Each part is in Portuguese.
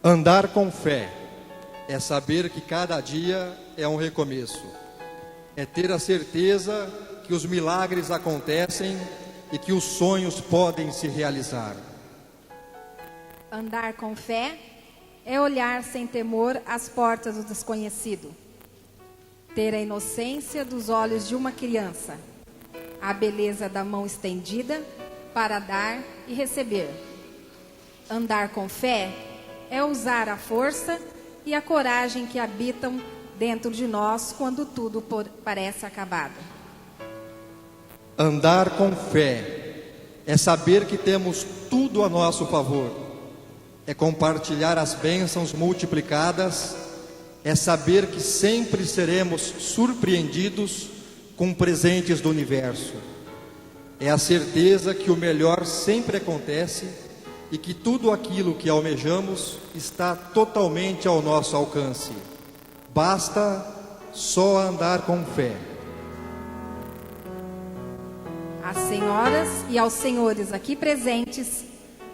Andar com fé é saber que cada dia é um recomeço. É ter a certeza que os milagres acontecem e que os sonhos podem se realizar. Andar com fé é olhar sem temor as portas do desconhecido. Ter a inocência dos olhos de uma criança, a beleza da mão estendida para dar e receber. Andar com fé é usar a força e a coragem que habitam dentro de nós quando tudo parece acabado. Andar com fé é saber que temos tudo a nosso favor. É compartilhar as bênçãos multiplicadas. É saber que sempre seremos surpreendidos com presentes do universo. É a certeza que o melhor sempre acontece e que tudo aquilo que almejamos está totalmente ao nosso alcance. Basta só andar com fé. Às senhoras e aos senhores aqui presentes,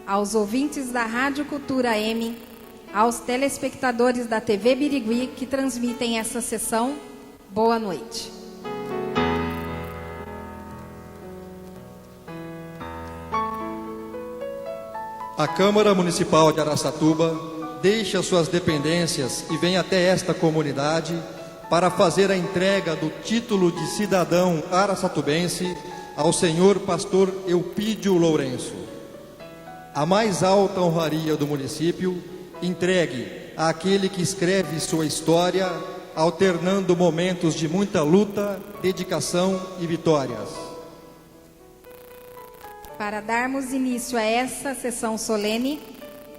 aos ouvintes da Rádio Cultura M, aos telespectadores da TV Birigui que transmitem essa sessão, boa noite. A Câmara Municipal de Araçatuba deixa suas dependências e vem até esta comunidade para fazer a entrega do título de cidadão araçatubense ao senhor pastor Eupídio Lourenço. A mais alta honraria do município, entregue àquele que escreve sua história, alternando momentos de muita luta, dedicação e vitórias. Para darmos início a essa sessão solene,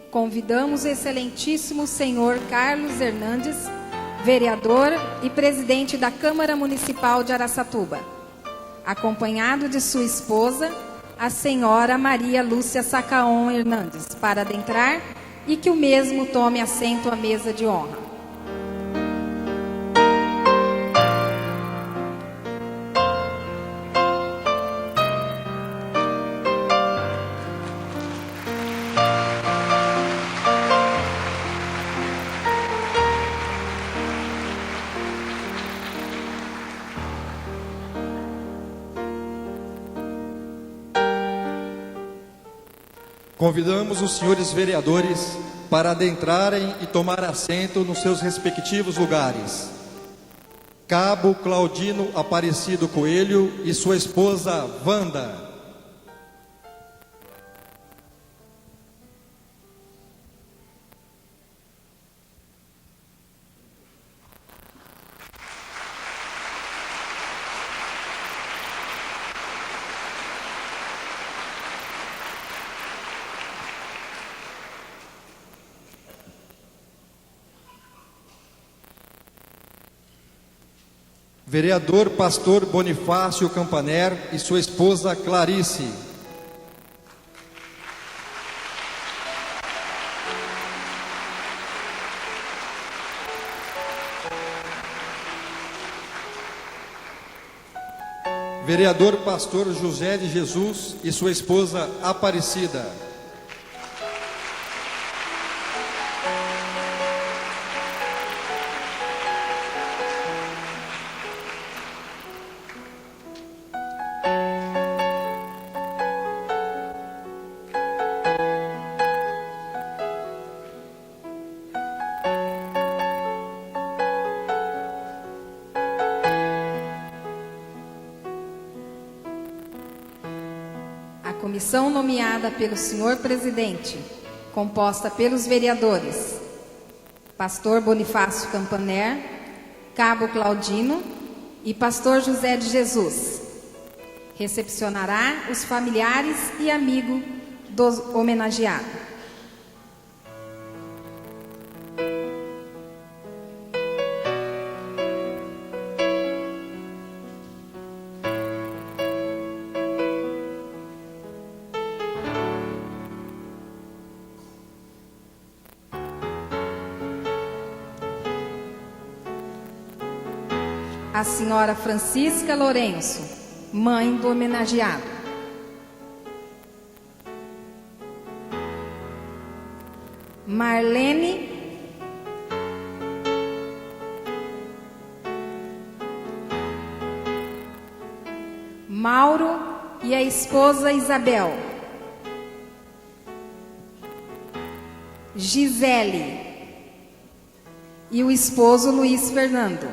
convidamos o excelentíssimo senhor Carlos Hernandes, vereador e presidente da Câmara Municipal de Araçatuba, acompanhado de sua esposa, a senhora Maria Lúcia Sacaon Hernandes, para adentrar e que o mesmo tome assento à mesa de honra. Convidamos os senhores vereadores para adentrarem e tomar assento nos seus respectivos lugares. Cabo Claudino Aparecido Coelho e sua esposa Wanda. Vereador Pastor Bonifácio Campaner e sua esposa Clarice. Vereador Pastor José de Jesus e sua esposa Aparecida. Comissão nomeada pelo senhor presidente, composta pelos vereadores Pastor Bonifácio Campaner, Cabo Claudino e Pastor José de Jesus, recepcionará os familiares e amigos do homenageado. A senhora Francisca Lourenço, mãe do Marlene Mauro e a esposa Isabel. Gisele e o esposo Luiz Fernando.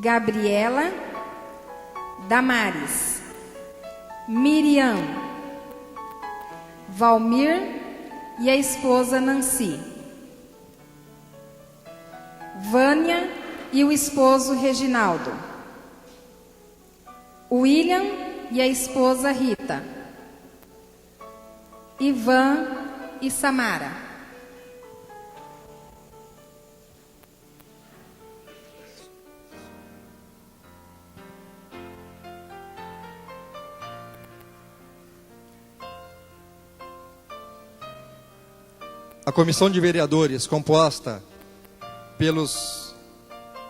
Gabriela, Damares, Miriam, Valmir e a esposa Nancy. Vânia e o esposo Reginaldo. William e a esposa Rita. Ivan e Samara. A comissão de vereadores, composta pelos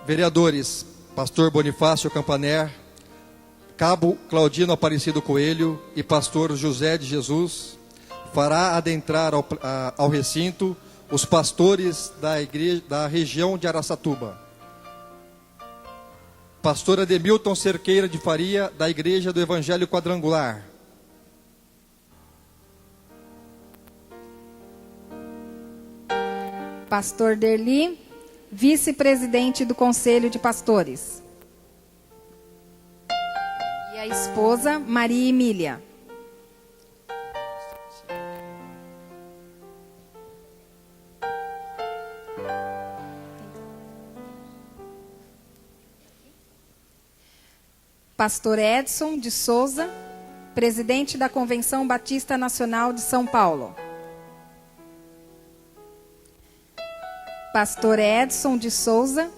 vereadores Pastor Bonifácio Campaner, Cabo Claudino Aparecido Coelho e Pastor José de Jesus, fará adentrar ao recinto os pastores da região de Araçatuba. Pastor Ademilton Cerqueira de Faria, da Igreja do Evangelho Quadrangular. Pastor Derli, vice-presidente do Conselho de Pastores. E a esposa Maria Emília. Pastor Edson de Souza, presidente da Convenção Batista Nacional de São Paulo. Pastor Edson de Souza.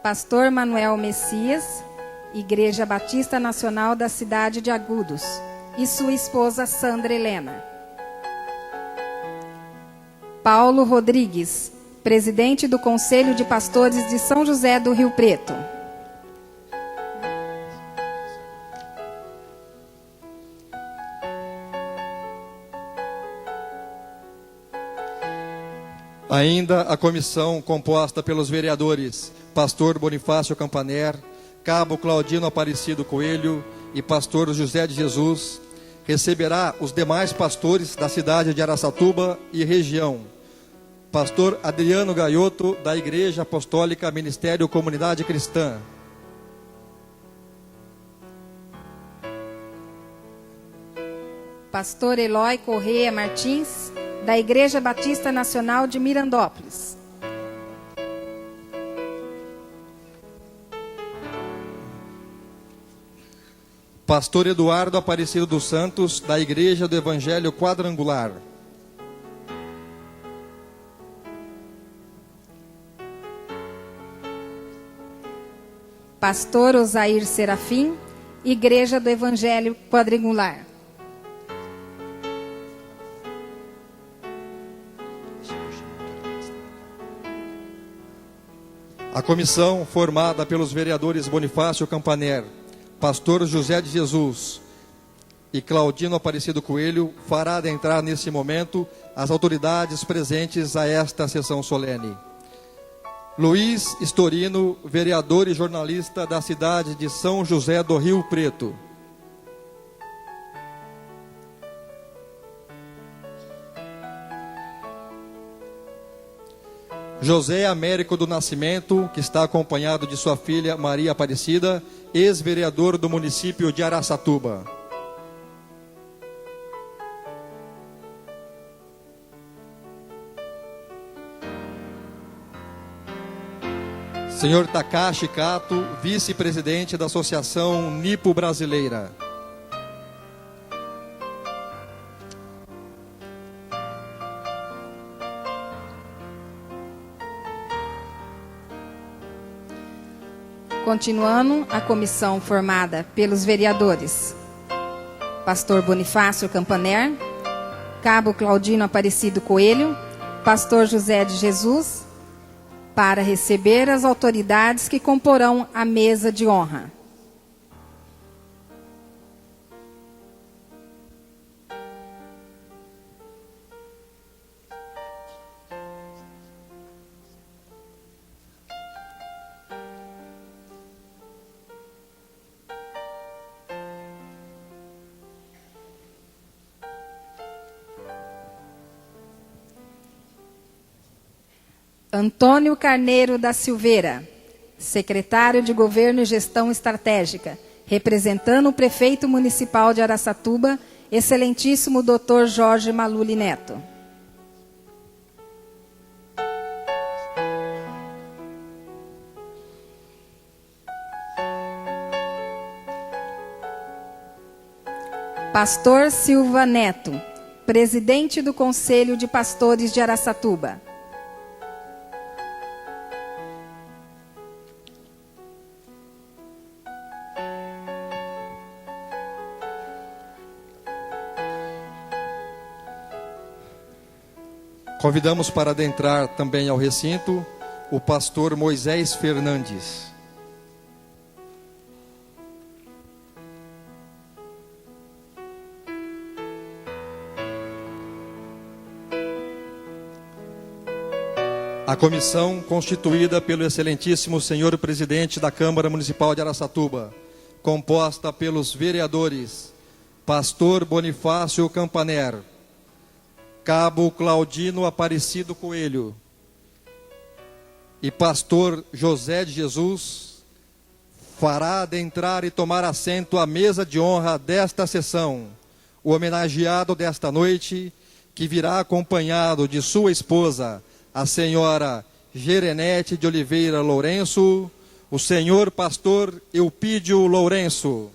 Pastor Manuel Messias, Igreja Batista Nacional da cidade de Agudos, e sua esposa Sandra Helena. Paulo Rodrigues, presidente do Conselho de Pastores de São José do Rio Preto. Ainda a comissão composta pelos vereadores Pastor Bonifácio Campaner, Cabo Claudino Aparecido Coelho e Pastor José de Jesus receberá os demais pastores da cidade de Araçatuba e região. Pastor Adriano Gaioto, da Igreja Apostólica Ministério Comunidade Cristã. Pastor Eloy Correia Martins, da Igreja Batista Nacional de Mirandópolis. Pastor Eduardo Aparecido dos Santos, da Igreja do Evangelho Quadrangular. Pastor Osair Serafim, Igreja do Evangelho Quadrangular. A comissão, formada pelos vereadores Bonifácio Campaner, Pastor José de Jesus e Claudino Aparecido Coelho, fará adentrar nesse momento as autoridades presentes a esta sessão solene. Luiz Estorino, vereador e jornalista da cidade de São José do Rio Preto. José Américo do Nascimento, que está acompanhado de sua filha Maria Aparecida, ex-vereador do município de Araçatuba. Senhor Takashi Kato, vice-presidente da Associação Nipo Brasileira. Continuando, a comissão formada pelos vereadores Pastor Bonifácio Campaner, Cabo Claudino Aparecido Coelho, Pastor José de Jesus, para receber as autoridades que comporão a mesa de honra. Antônio Carneiro da Silveira, secretário de Governo e Gestão Estratégica, representando o prefeito municipal de Araçatuba, excelentíssimo Dr. Jorge Maluli Neto. Pastor Silva Neto, presidente do Conselho de Pastores de Araçatuba. Convidamos para adentrar também ao recinto o pastor Moisés Fernandes. A comissão constituída pelo excelentíssimo senhor presidente da Câmara Municipal de Araçatuba, composta pelos vereadores pastor Bonifácio Campaner, Cabo Claudino Aparecido Coelho e pastor José de Jesus, fará adentrar e tomar assento à mesa de honra desta sessão, o homenageado desta noite, que virá acompanhado de sua esposa, a senhora Gerenete de Oliveira Lourenço, o senhor pastor Eupídio Lourenço.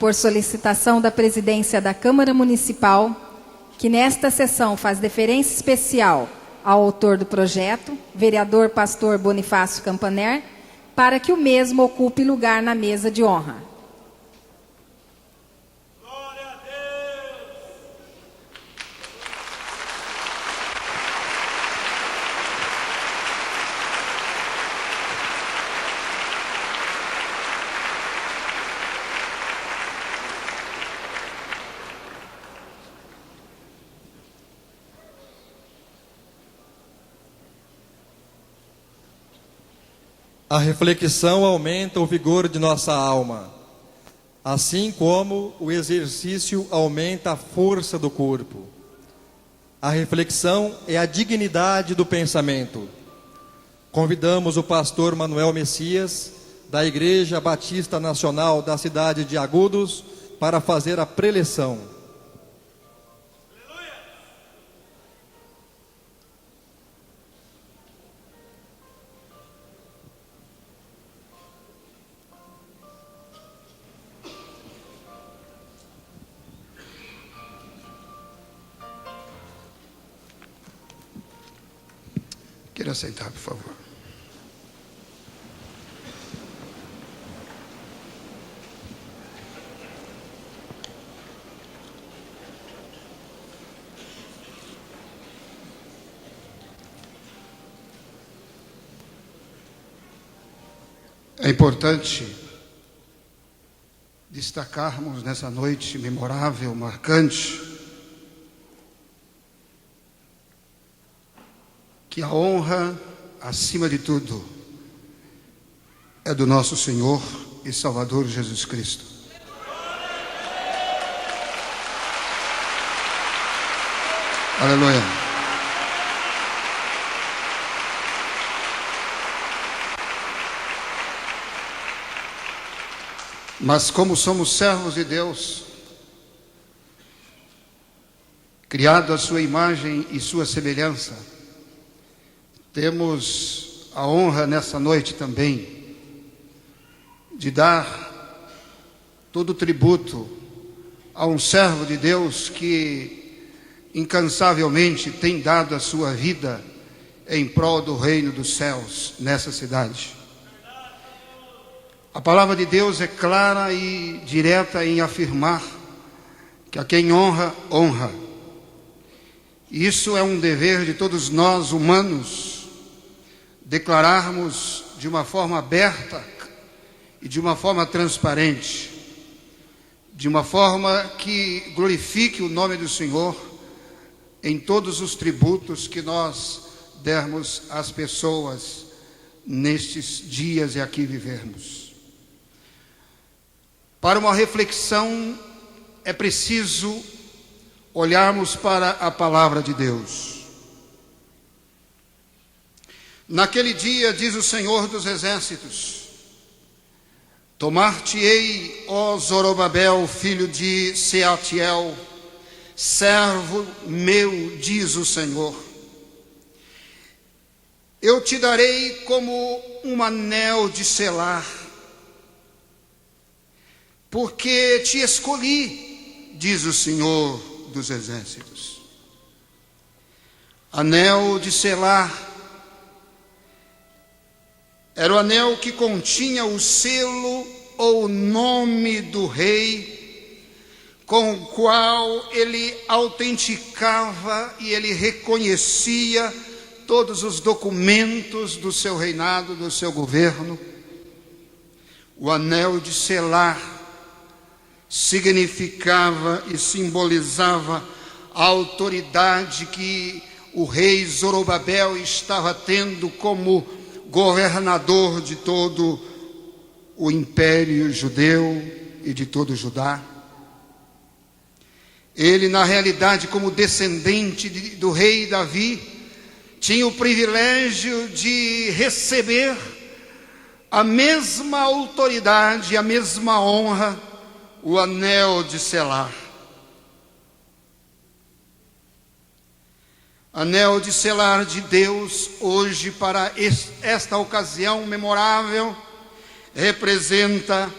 por solicitação da presidência da Câmara Municipal, que nesta sessão faz deferência especial ao autor do projeto, vereador Pastor Bonifácio Campaner, para que o mesmo ocupe lugar na mesa de honra. Glória a Deus! A reflexão aumenta o vigor de nossa alma, assim como o exercício aumenta a força do corpo. A reflexão é a dignidade do pensamento. Convidamos o pastor Manuel Messias, da Igreja Batista Nacional da cidade de Agudos, para fazer a preleção. Queira sentar, por favor. É importante destacarmos nessa noite memorável, marcante, que a honra, acima de tudo, é do nosso Senhor e Salvador Jesus Cristo. Aleluia. Mas como somos servos de Deus, criados à sua imagem e sua semelhança, temos a honra nessa noite também de dar todo o tributo a um servo de Deus que incansavelmente tem dado a sua vida em prol do reino dos céus nessa cidade. A palavra de Deus é clara e direta em afirmar que a quem honra, honra. Isso é um dever de todos nós humanos, declararmos de uma forma aberta e de uma forma transparente, de uma forma que glorifique o nome do Senhor em todos os tributos que nós dermos às pessoas nestes dias e aqui vivermos. Para uma reflexão é preciso olharmos para a palavra de Deus. Naquele dia, diz o Senhor dos Exércitos, tomar-te-ei, ó Zorobabel, filho de Sealtiel, servo meu, diz o Senhor. Eu te darei como um anel de selar, porque te escolhi, diz o Senhor dos Exércitos. Anel de selar era o anel que continha o selo ou o nome do rei, com o qual ele autenticava e ele reconhecia todos os documentos do seu reinado, do seu governo. O anel de selar significava e simbolizava a autoridade que o rei Zorobabel estava tendo como governador de todo o império judeu e de todo Judá. Ele, na realidade, como descendente do rei Davi, tinha o privilégio de receber a mesma autoridade, a mesma honra, o anel de selar. Anel de selar de Deus, hoje, para esta ocasião memorável, representa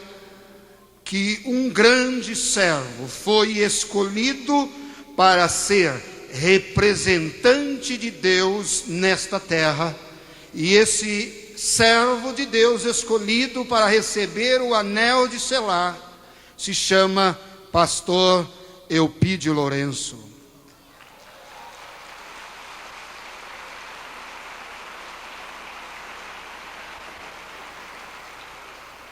que um grande servo foi escolhido para ser representante de Deus nesta terra, e esse servo de Deus escolhido para receber o anel de selar se chama pastor Eupídio Lourenço.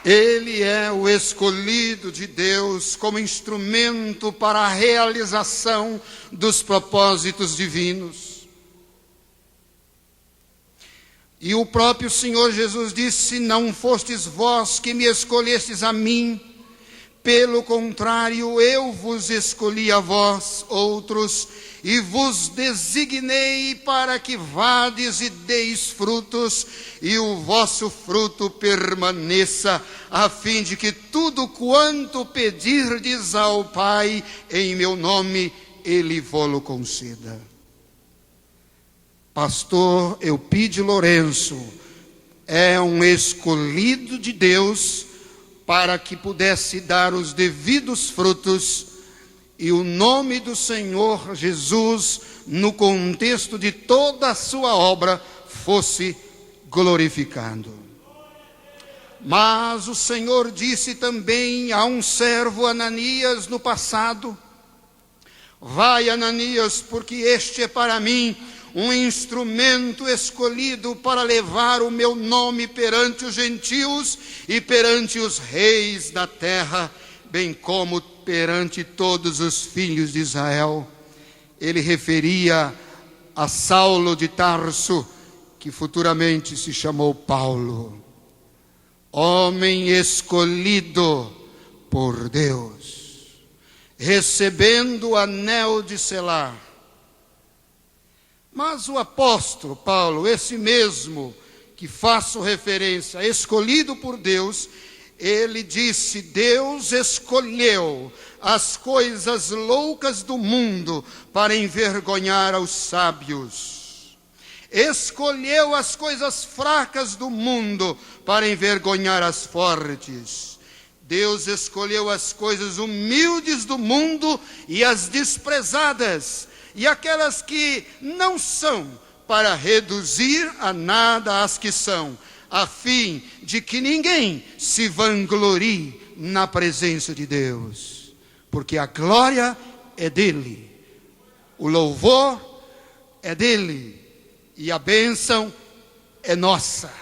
Ele é o escolhido de Deus como instrumento para a realização dos propósitos divinos. E o próprio Senhor Jesus disse: não fostes vós que me escolhestes a mim, pelo contrário, eu vos escolhi a vós, outros, e vos designei para que vades e deis frutos, e o vosso fruto permaneça, a fim de que tudo quanto pedirdes ao Pai em meu nome, Ele vô-lo conceda. Pastor Eupídio Lourenço é um escolhido de Deus para que pudesse dar os devidos frutos, e o nome do Senhor Jesus, no contexto de toda a sua obra, fosse glorificado. Mas o Senhor disse também a um servo, Ananias, no passado: vai, Ananias, porque este é para mim um instrumento escolhido para levar o meu nome perante os gentios e perante os reis da terra, bem como perante todos os filhos de Israel. Ele referia a Saulo de Tarso, que futuramente se chamou Paulo. Homem escolhido por Deus, recebendo o anel de selar. Mas o apóstolo Paulo, esse mesmo que faço referência, escolhido por Deus, ele disse: Deus escolheu as coisas loucas do mundo para envergonhar aos sábios. Escolheu as coisas fracas do mundo para envergonhar as fortes. Deus escolheu as coisas humildes do mundo e as desprezadas, e aquelas que não são, para reduzir a nada as que são, a fim de que ninguém se vanglorie na presença de Deus, porque a glória é dele, o louvor é dele, e a bênção é nossa.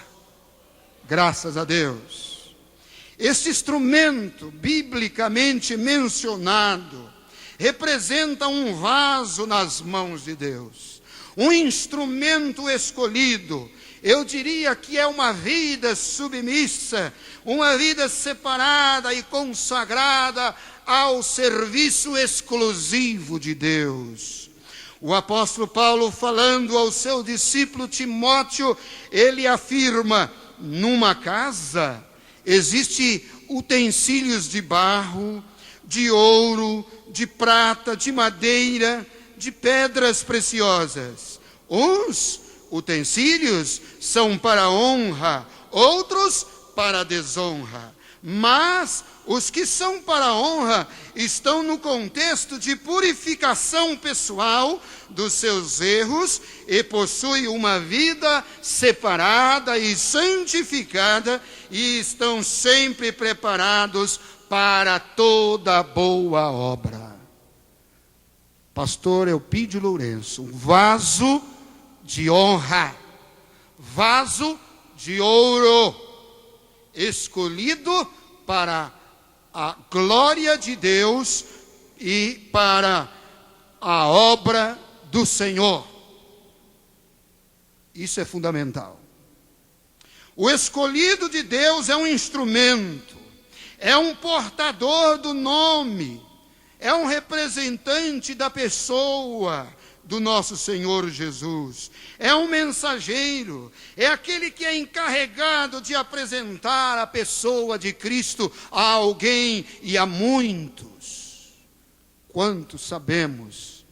Graças a Deus. Este instrumento biblicamente mencionado representa um vaso nas mãos de Deus, um instrumento escolhido. Eu diria que é uma vida submissa, uma vida separada e consagrada ao serviço exclusivo de Deus. O apóstolo Paulo, falando ao seu discípulo Timóteo, ele afirma: numa casa existem utensílios de barro, de ouro, de prata, de madeira, de pedras preciosas. Uns utensílios são para honra, outros para desonra. Mas os que são para honra estão no contexto de purificação pessoal dos seus erros e possuem uma vida separada e santificada, e estão sempre preparados para toda boa obra. Pastor Eupídio Lourenço, um vaso de honra, vaso de ouro, escolhido para a glória de Deus e para a obra do Senhor. Isso é fundamental. O escolhido de Deus é um instrumento, é um portador do nome, é um representante da pessoa do nosso Senhor Jesus, é um mensageiro, é aquele que é encarregado de apresentar a pessoa de Cristo a alguém e a muitos. Quantos sabemos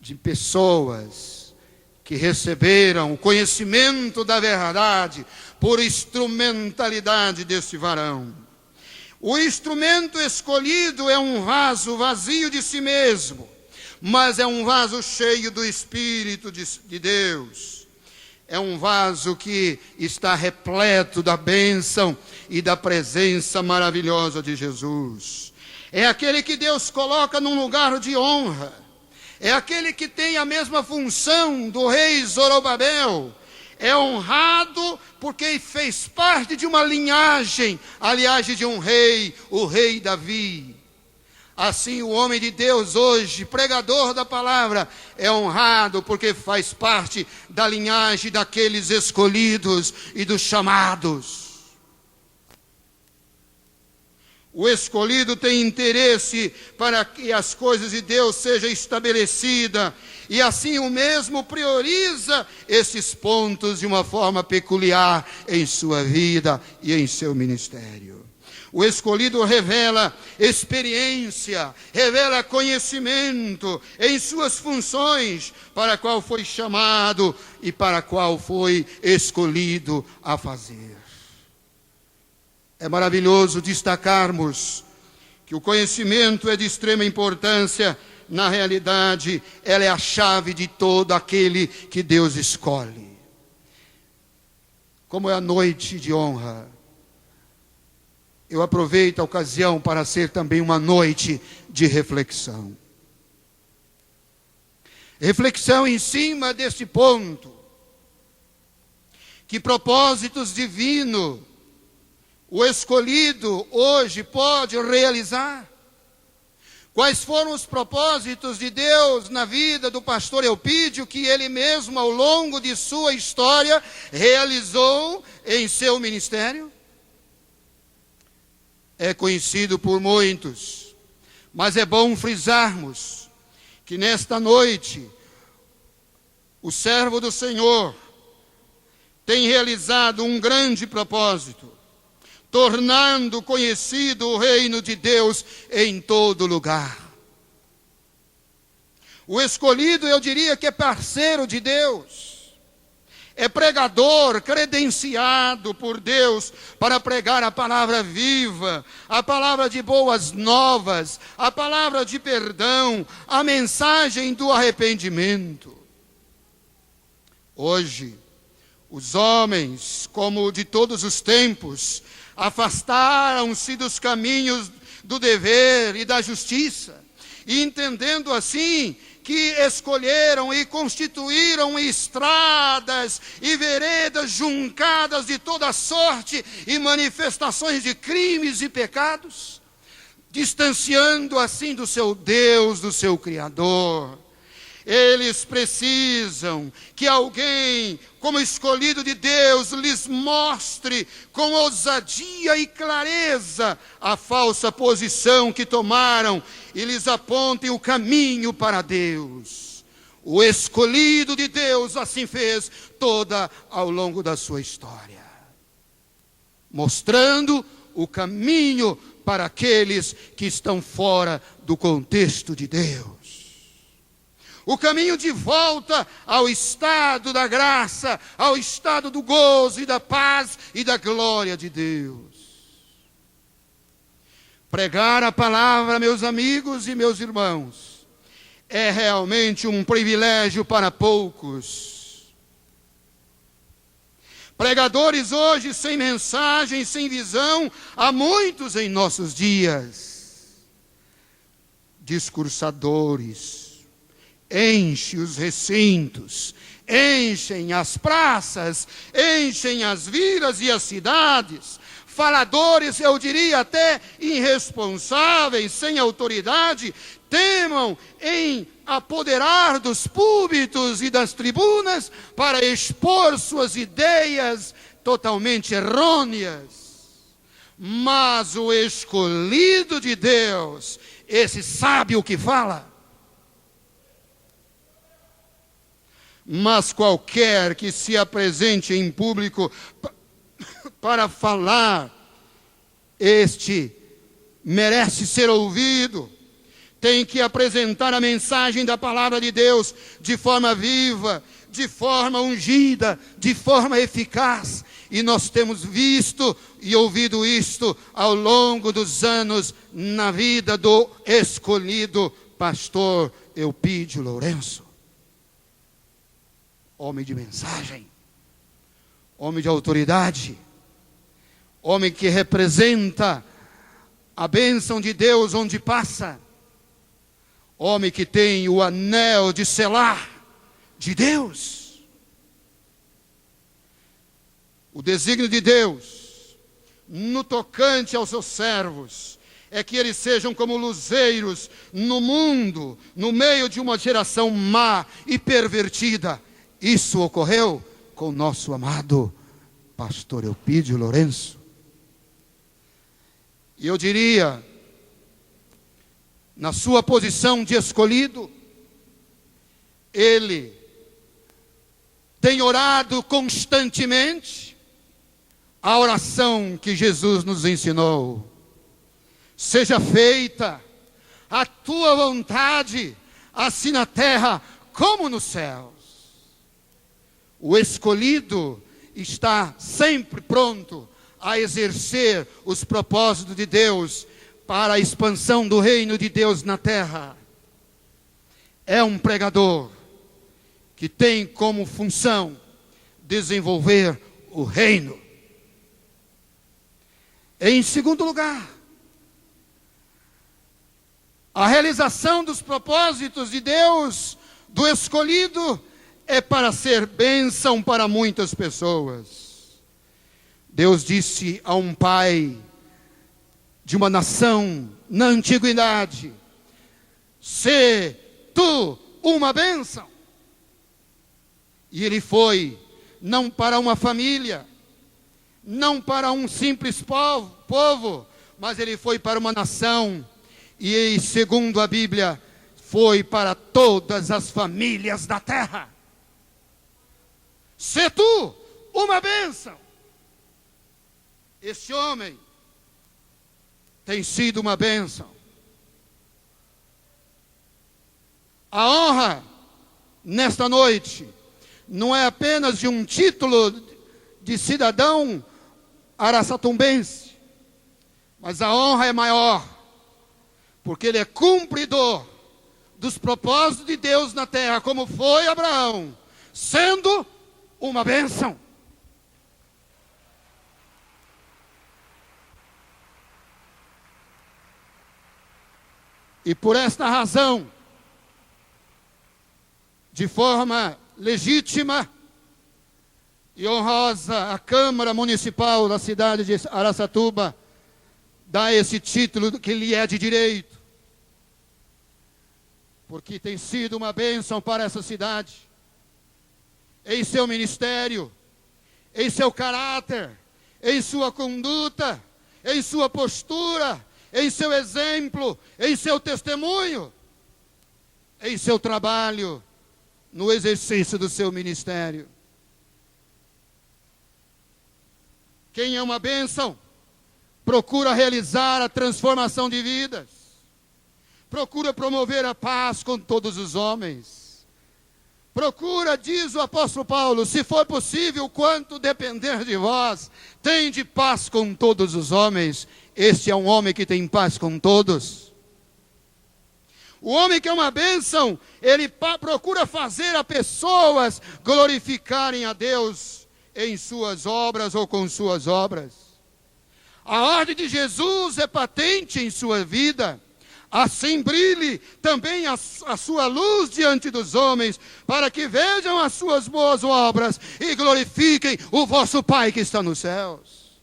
de pessoas que receberam o conhecimento da verdade por instrumentalidade desse varão? O instrumento escolhido é um vaso vazio de si mesmo, mas é um vaso cheio do Espírito de Deus. É um vaso que está repleto da bênção e da presença maravilhosa de Jesus. É aquele que Deus coloca num lugar de honra. É aquele que tem a mesma função do rei Zorobabel. É honrado porque fez parte de uma linhagem, a linhagem de um rei, o rei Davi. Assim, o homem de Deus hoje, pregador da palavra, é honrado porque faz parte da linhagem daqueles escolhidos e dos chamados. O escolhido tem interesse para que as coisas de Deus sejam estabelecidas, e assim o mesmo prioriza esses pontos de uma forma peculiar em sua vida e em seu ministério. O escolhido revela experiência, revela conhecimento em suas funções, para a qual foi chamado e para a qual foi escolhido a fazer. É maravilhoso destacarmos que o conhecimento é de extrema importância. Na realidade, ela é a chave de todo aquele que Deus escolhe. Como é a noite de honra, eu aproveito a ocasião para ser também uma noite de reflexão. Reflexão em cima desse ponto. Que propósitos divinos o escolhido hoje pode realizar? Quais foram os propósitos de Deus na vida do pastor Eupídio, que ele mesmo, ao longo de sua história, realizou em seu ministério? É conhecido por muitos, mas é bom frisarmos que nesta noite, o servo do Senhor tem realizado um grande propósito, tornando conhecido o reino de Deus em todo lugar. O escolhido, eu diria que é parceiro de Deus, é pregador credenciado por Deus para pregar a palavra viva, a palavra de boas novas, a palavra de perdão, a mensagem do arrependimento. Hoje, os homens, como de todos os tempos, afastaram-se dos caminhos do dever e da justiça, e entendendo assim que escolheram e constituíram estradas e veredas juncadas de toda sorte e manifestações de crimes e pecados, distanciando assim do seu Deus, do seu Criador. Eles precisam que alguém, como escolhido de Deus, lhes mostre com ousadia e clareza a falsa posição que tomaram e lhes apontem o caminho para Deus. O escolhido de Deus assim fez toda ao longo da sua história, mostrando o caminho para aqueles que estão fora do contexto de Deus. O caminho de volta ao estado da graça, ao estado do gozo e da paz e da glória de Deus. Pregar a palavra, meus amigos e meus irmãos, é realmente um privilégio para poucos. Pregadores hoje sem mensagem, sem visão, há muitos em nossos dias. Discursadores, enche os recintos, enchem as praças, enchem as vilas e as cidades. Faladores, eu diria até irresponsáveis, sem autoridade, temam em apoderar dos púlpitos e das tribunas para expor suas ideias totalmente errôneas. Mas o escolhido de Deus, esse sabe o que fala. Mas qualquer que se apresente em público para falar, este merece ser ouvido. Tem que apresentar a mensagem da palavra de Deus de forma viva, de forma ungida, de forma eficaz. E nós temos visto e ouvido isto ao longo dos anos na vida do escolhido pastor Eupídio Lourenço. Homem de mensagem, homem de autoridade, homem que representa a bênção de Deus onde passa, homem que tem o anel de selar de Deus. O desígnio de Deus, no tocante aos seus servos, é que eles sejam como luzeiros no mundo, no meio de uma geração má e pervertida. Isso ocorreu com o nosso amado pastor Eupídio Lourenço. E eu diria, na sua posição de escolhido, ele tem orado constantemente a oração que Jesus nos ensinou. Seja feita a tua vontade, assim na terra como nos céus. O escolhido está sempre pronto a exercer os propósitos de Deus para a expansão do reino de Deus na terra. É um pregador que tem como função desenvolver o reino. Em segundo lugar, a realização dos propósitos de Deus, do escolhido, é para ser bênção para muitas pessoas. Deus disse a um pai de uma nação na antiguidade: sê tu uma bênção. E ele foi, não para uma família, não para um simples povo, mas ele foi para uma nação. E segundo a Bíblia, foi para todas as famílias da terra. Sê tu uma bênção. Este homem tem sido uma bênção. A honra nesta noite não é apenas de um título de cidadão araçatumbense, mas a honra é maior, porque ele é cumpridor dos propósitos de Deus na terra, como foi Abraão, sendo uma bênção. E por esta razão, de forma legítima e honrosa, a Câmara Municipal da cidade de Araçatuba dá esse título que lhe é de direito, porque tem sido uma bênção para essa cidade, em seu ministério, em seu caráter, em sua conduta, em sua postura, em seu exemplo, em seu testemunho, em seu trabalho, no exercício do seu ministério. Quem é uma bênção, procura realizar a transformação de vidas, procura promover a paz com todos os homens, procura, diz o apóstolo Paulo, se for possível, quanto depender de vós, tende paz com todos os homens. Este é um homem que tem paz com todos. O homem que é uma bênção, ele procura fazer as pessoas glorificarem a Deus em suas obras ou com suas obras. A ordem de Jesus é patente em sua vida. Assim brilhe também a sua luz diante dos homens, para que vejam as suas boas obras e glorifiquem o vosso Pai que está nos céus.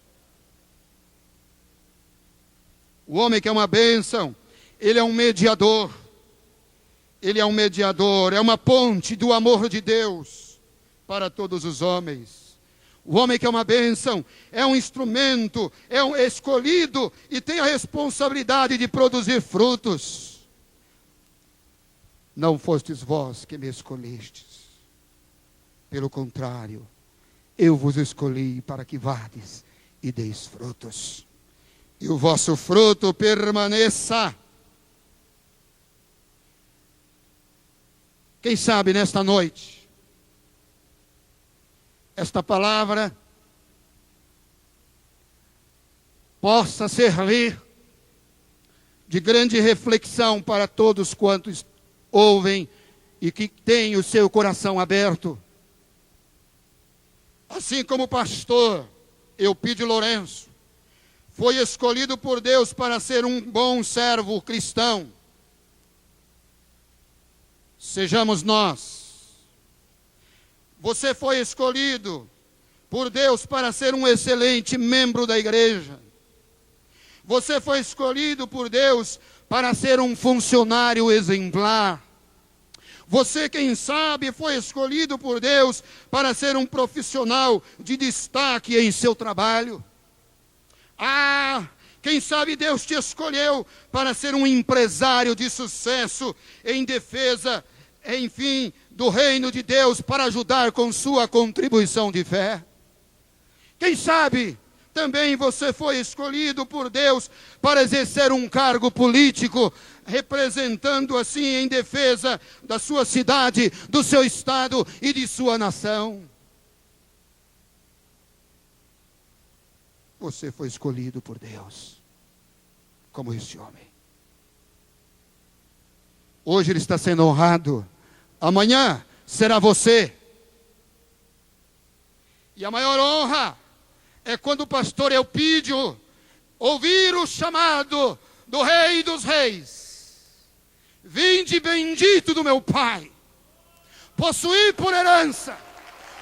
O homem que é uma bênção, ele é um mediador. Ele é um mediador, é uma ponte do amor de Deus para todos os homens. O homem que é uma bênção, é um instrumento, é um escolhido e tem a responsabilidade de produzir frutos. Não fostes vós que me escolhestes. Pelo contrário, eu vos escolhi para que vades e deis frutos. E o vosso fruto permaneça. Quem sabe nesta noite, esta palavra possa servir de grande reflexão para todos quantos ouvem e que têm o seu coração aberto. Assim como o pastor Eupídio Lourenço foi escolhido por Deus para ser um bom servo cristão, sejamos nós. Você foi escolhido por Deus para ser um excelente membro da igreja. Você foi escolhido por Deus para ser um funcionário exemplar. Você, quem sabe, foi escolhido por Deus para ser um profissional de destaque em seu trabalho. Quem sabe Deus te escolheu para ser um empresário de sucesso em defesa, enfim, do reino de Deus, para ajudar com sua contribuição de fé. Quem sabe também você foi escolhido por Deus para exercer um cargo político, representando assim em defesa da sua cidade, do seu estado e de sua nação. Você foi escolhido por Deus, como este homem. Hoje ele está sendo honrado, amanhã será você. E a maior honra é quando o pastor Eupídio ouvir o chamado do Rei dos Reis. Vinde bendito do meu Pai, possuir por herança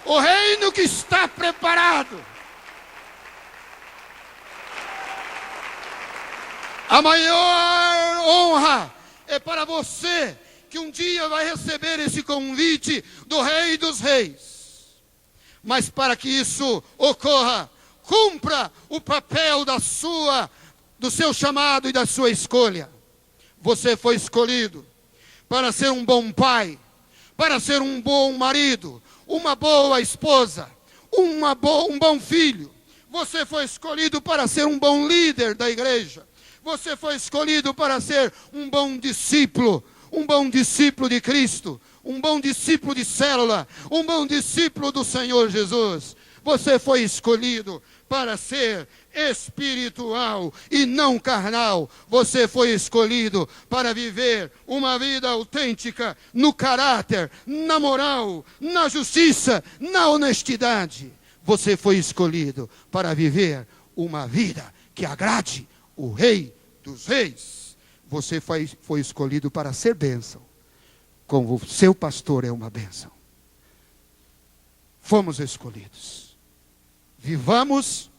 o reino que está preparado. A maior honra é para você que um dia vai receber esse convite do Rei dos Reis. Mas para que isso ocorra, cumpra o papel do seu chamado e da sua escolha. Você foi escolhido para ser um bom pai, para ser um bom marido, uma boa esposa, um bom filho. Você foi escolhido para ser um bom líder da igreja. Você foi escolhido para ser um bom discípulo de Cristo, um bom discípulo de célula, um bom discípulo do Senhor Jesus. Você foi escolhido para ser espiritual e não carnal. Você foi escolhido para viver uma vida autêntica no caráter, na moral, na justiça, na honestidade. Você foi escolhido para viver uma vida que agrade o Rei dos Reis. Você foi escolhido para ser bênção, como o seu pastor é uma bênção. Fomos escolhidos. Vivamos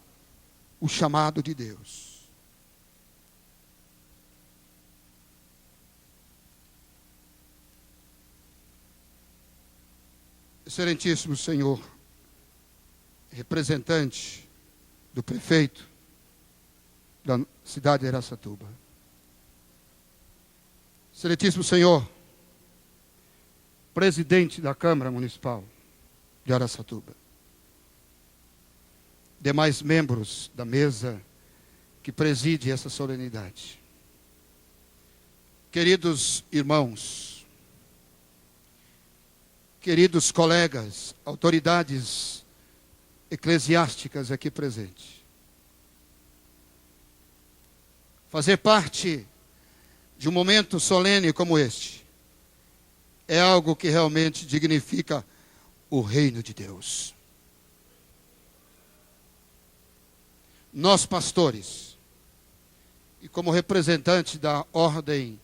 o chamado de Deus. Excelentíssimo Senhor, representante do prefeito da cidade de Araçatuba. Excelentíssimo Senhor, presidente da Câmara Municipal de Araçatuba. Demais membros da mesa que preside essa solenidade. Queridos irmãos, queridos colegas, autoridades eclesiásticas aqui presentes. Fazer parte de um momento solene como este é algo que realmente dignifica o reino de Deus. Nós, pastores, e como representante da Ordem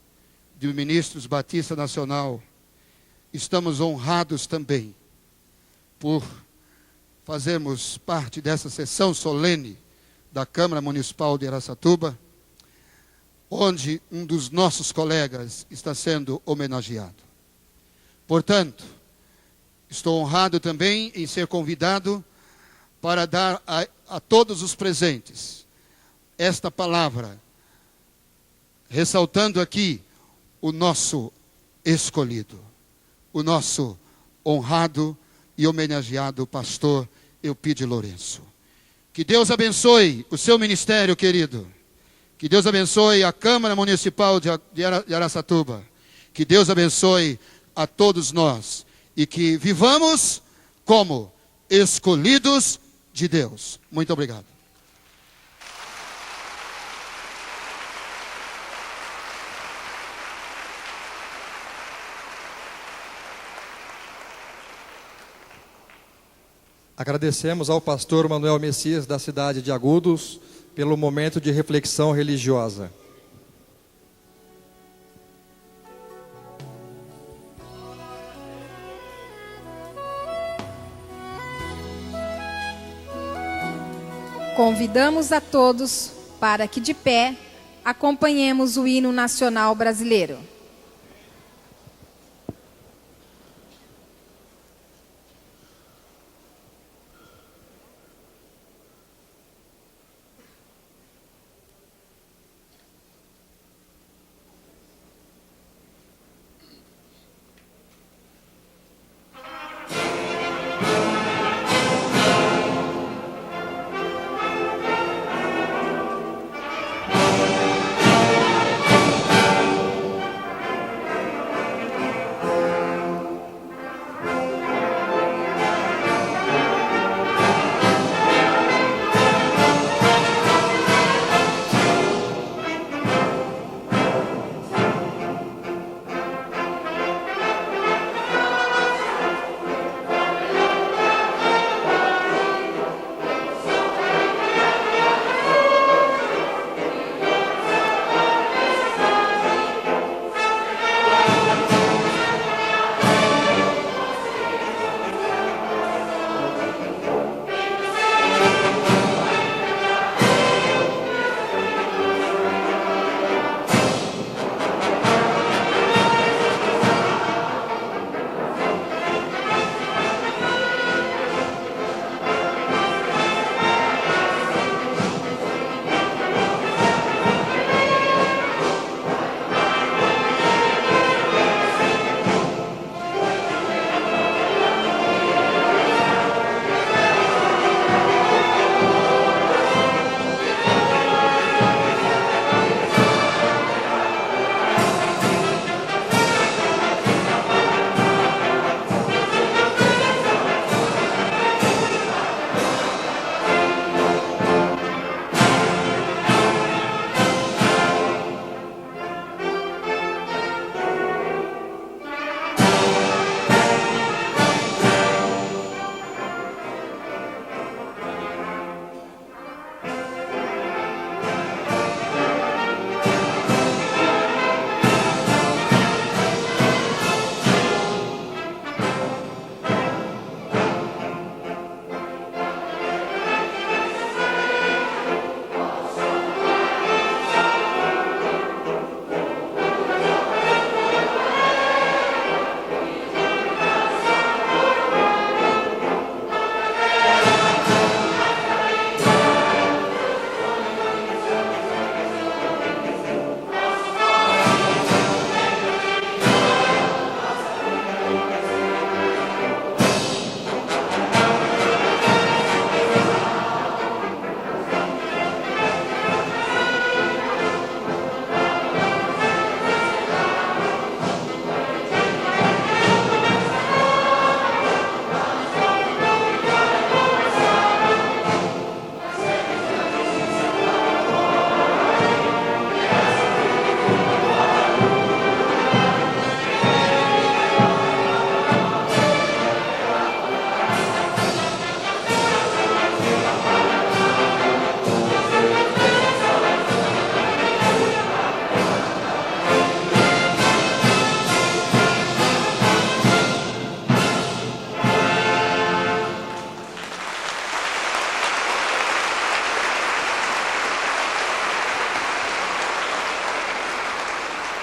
de Ministros Batista Nacional, estamos honrados também por fazermos parte dessa sessão solene da Câmara Municipal de Araçatuba, onde um dos nossos colegas está sendo homenageado. Portanto, estou honrado também em ser convidado para dar a todos os presentes esta palavra, ressaltando aqui o nosso escolhido, o nosso honrado e homenageado pastor Eupídio Lourenço. Que Deus abençoe o seu ministério, querido. Que Deus abençoe a Câmara Municipal de Araçatuba. Que Deus abençoe a todos nós. E que vivamos como escolhidos de Deus. Muito obrigado. Agradecemos ao pastor Manuel Messias, da cidade de Agudos, pelo momento de reflexão religiosa. Convidamos a todos para que, de pé, acompanhemos o hino nacional brasileiro.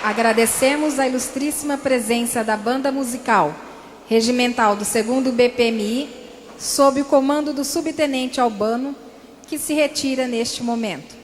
Agradecemos a ilustríssima presença da Banda Musical Regimental do 2º BPMI, sob o comando do Subtenente Albano, que se retira neste momento.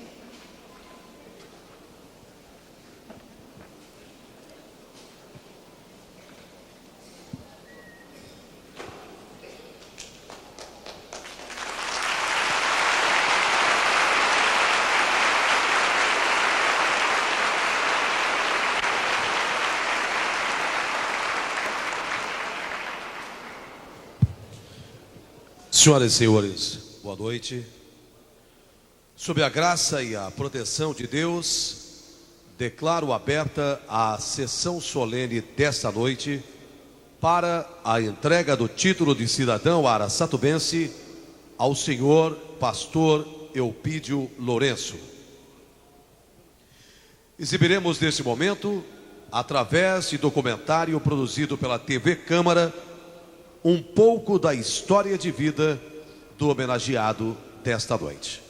Senhoras e senhores, boa noite. Sob a graça e a proteção de Deus, declaro aberta a sessão solene desta noite, para a entrega do título de cidadão araçatubense ao senhor pastor Eupídio Lourenço. Exibiremos neste momento, através de documentário produzido pela TV Câmara, um pouco da história de vida do homenageado desta noite.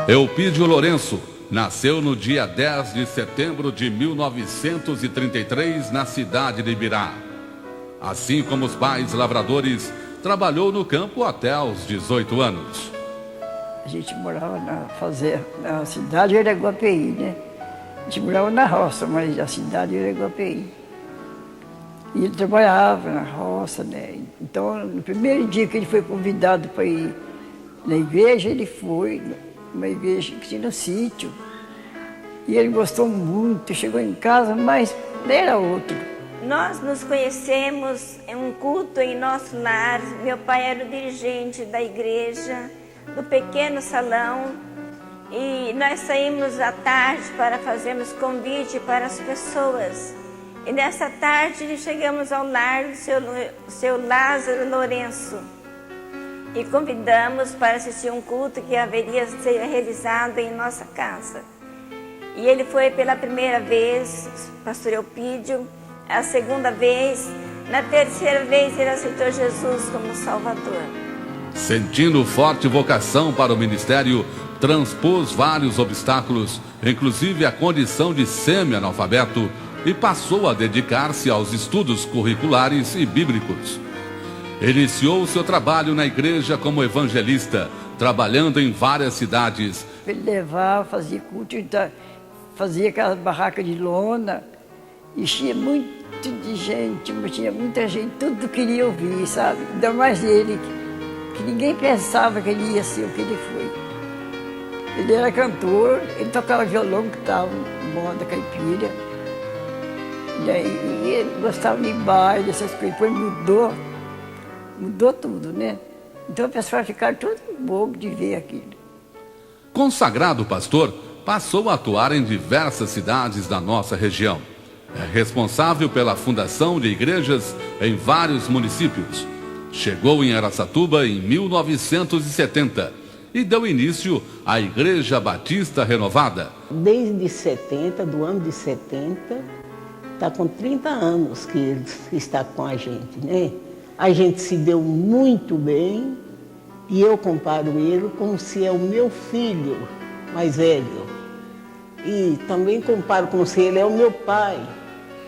Eupídio Lourenço nasceu no dia 10 de setembro de 1933 na cidade de Ibirá. Assim como os pais lavradores, trabalhou no campo até aos 18 anos. A gente morava na cidade de Iraguapeí, né? A gente morava na roça, mas a cidade de Iraguapeí. E ele trabalhava na roça, né? Então, no primeiro dia que ele foi convidado para ir na igreja, ele foi numa igreja que tinha no sítio. E ele gostou muito, chegou em casa, mas não era outro. Nós nos conhecemos em um culto em nosso lar. Meu pai era o dirigente da igreja, do pequeno salão. E nós saímos à tarde para fazermos convite para as pessoas. E nessa tarde chegamos ao lar do seu Lázaro Lourenço. E convidamos para assistir um culto que haveria de ser realizado em nossa casa. E ele foi pela primeira vez, pastor Eupídio, a segunda vez, na terceira vez ele aceitou Jesus como Salvador. Sentindo forte vocação para o ministério, transpôs vários obstáculos, inclusive a condição de semi-analfabeto, e passou a dedicar-se aos estudos curriculares e bíblicos. Iniciou seu trabalho na igreja como evangelista, trabalhando em várias cidades. Ele levava, fazia culto, fazia aquelas barracas de lona, enchia muito de gente, tinha muita gente, tudo queria ouvir, sabe? Ainda mais ele, que ninguém pensava que ele ia ser o que ele foi. Ele era cantor, ele tocava violão, que estava em moda caipira. E aí ele gostava de baile, essas coisas, depois mudou tudo, né? Então o pessoal ficaram todo bobo de ver aquilo. Consagrado pastor, passou a atuar em diversas cidades da nossa região. É responsável pela fundação de igrejas em vários municípios. Chegou em Araçatuba em 1970 e deu início à Igreja Batista Renovada. Desde 70, do ano de 70, está com 30 anos que ele está com a gente, né? A gente se deu muito bem e eu comparo ele como se é o meu filho mais velho. E também comparo como se ele é o meu pai,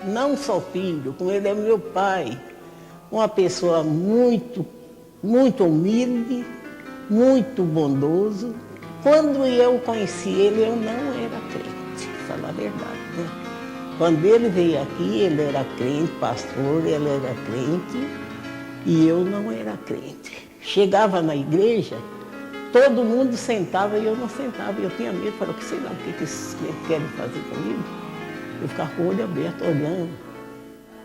não só filho, como ele é meu pai. Uma pessoa muito, muito humilde, muito bondoso. Quando eu conheci ele, eu não era crente, para falar a verdade, né? Quando ele veio aqui, ele era crente, pastor, ele era crente e eu não era crente. Chegava na igreja, todo mundo sentava e eu não sentava. Eu tinha medo, falava, sei lá o que eles querem fazer comigo. Eu ficava com o olho aberto, olhando.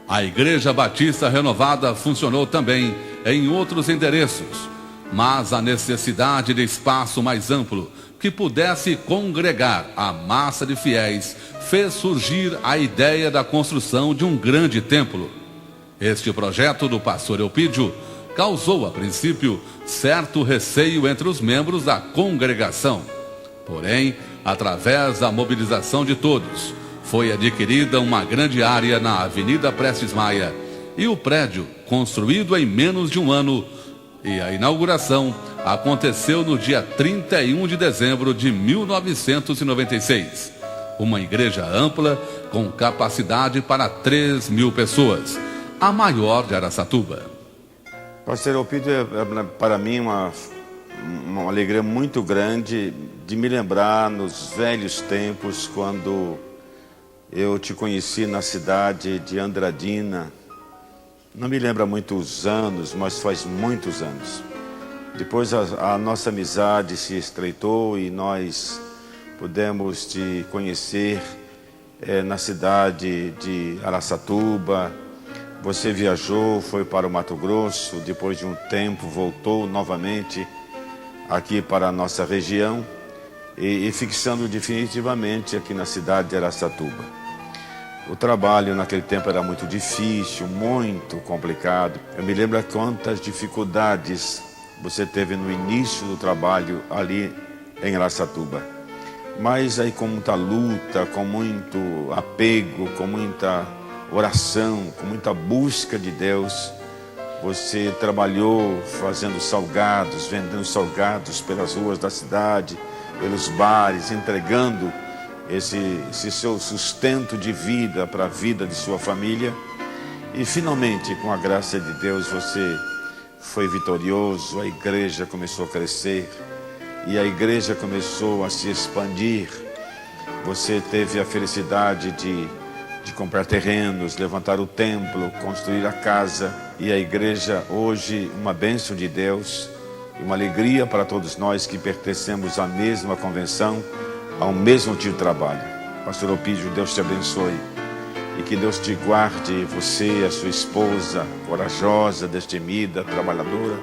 A Igreja Batista Renovada funcionou também em outros endereços, mas a necessidade de espaço mais amplo que pudesse congregar a massa de fiéis fez surgir a ideia da construção de um grande templo. Este projeto do pastor Eupídio causou, a princípio, certo receio entre os membros da congregação. Porém, através da mobilização de todos, foi adquirida uma grande área na Avenida Prestes Maia e o prédio, construído em menos de um ano, e a inauguração aconteceu no dia 31 de dezembro de 1996. Uma igreja ampla com capacidade para 3.000 pessoas, a maior de Araçatuba. Pastor Eupídio é para mim uma alegria muito grande de me lembrar nos velhos tempos, quando eu te conheci na cidade de Andradina. Não me lembro há muitos anos, mas faz muitos anos. Depois a nossa amizade se estreitou e nós pudemos te conhecer na cidade de Araçatuba, Você viajou, foi para o Mato Grosso, depois de um tempo voltou novamente aqui para a nossa região e fixando definitivamente aqui na cidade de Araçatuba. O trabalho naquele tempo era muito difícil, muito complicado. Eu me lembro quantas dificuldades você teve no início do trabalho ali em Araçatuba. Mas aí com muita luta, com muito apego, com muita oração, com muita busca de Deus, você trabalhou fazendo salgados, vendendo salgados pelas ruas da cidade, pelos bares, entregando esse seu sustento de vida para a vida de sua família. E finalmente, com a graça de Deus, você foi vitorioso, a igreja começou a crescer e a igreja começou a se expandir. Você teve a felicidade de comprar terrenos, levantar o templo, construir a casa, e a igreja hoje uma bênção de Deus e uma alegria para todos nós que pertencemos à mesma convenção, ao mesmo tipo de trabalho. Pastor Opídio, Deus te abençoe e que Deus te guarde, você, a sua esposa, corajosa, destemida, trabalhadora,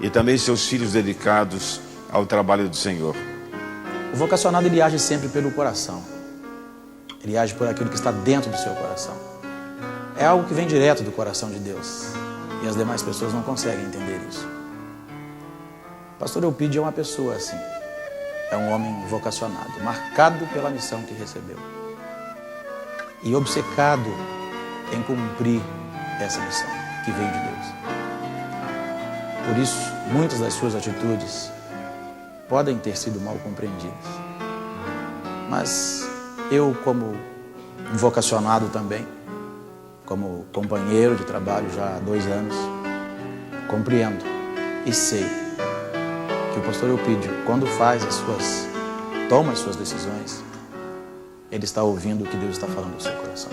e também seus filhos dedicados ao trabalho do Senhor. O vocacionado, ele age sempre pelo coração. Ele age por aquilo que está dentro do seu coração. É algo que vem direto do coração de Deus. E as demais pessoas não conseguem entender isso. Pastor Eupídio é uma pessoa assim. É um homem vocacionado, marcado pela missão que recebeu. E obcecado em cumprir essa missão que veio de Deus. Por isso, muitas das suas atitudes podem ter sido mal compreendidas. Mas eu, como vocacionado também, como companheiro de trabalho já há 2 anos, compreendo e sei que o pastor Eupídio, quando toma as suas decisões, ele está ouvindo o que Deus está falando no seu coração.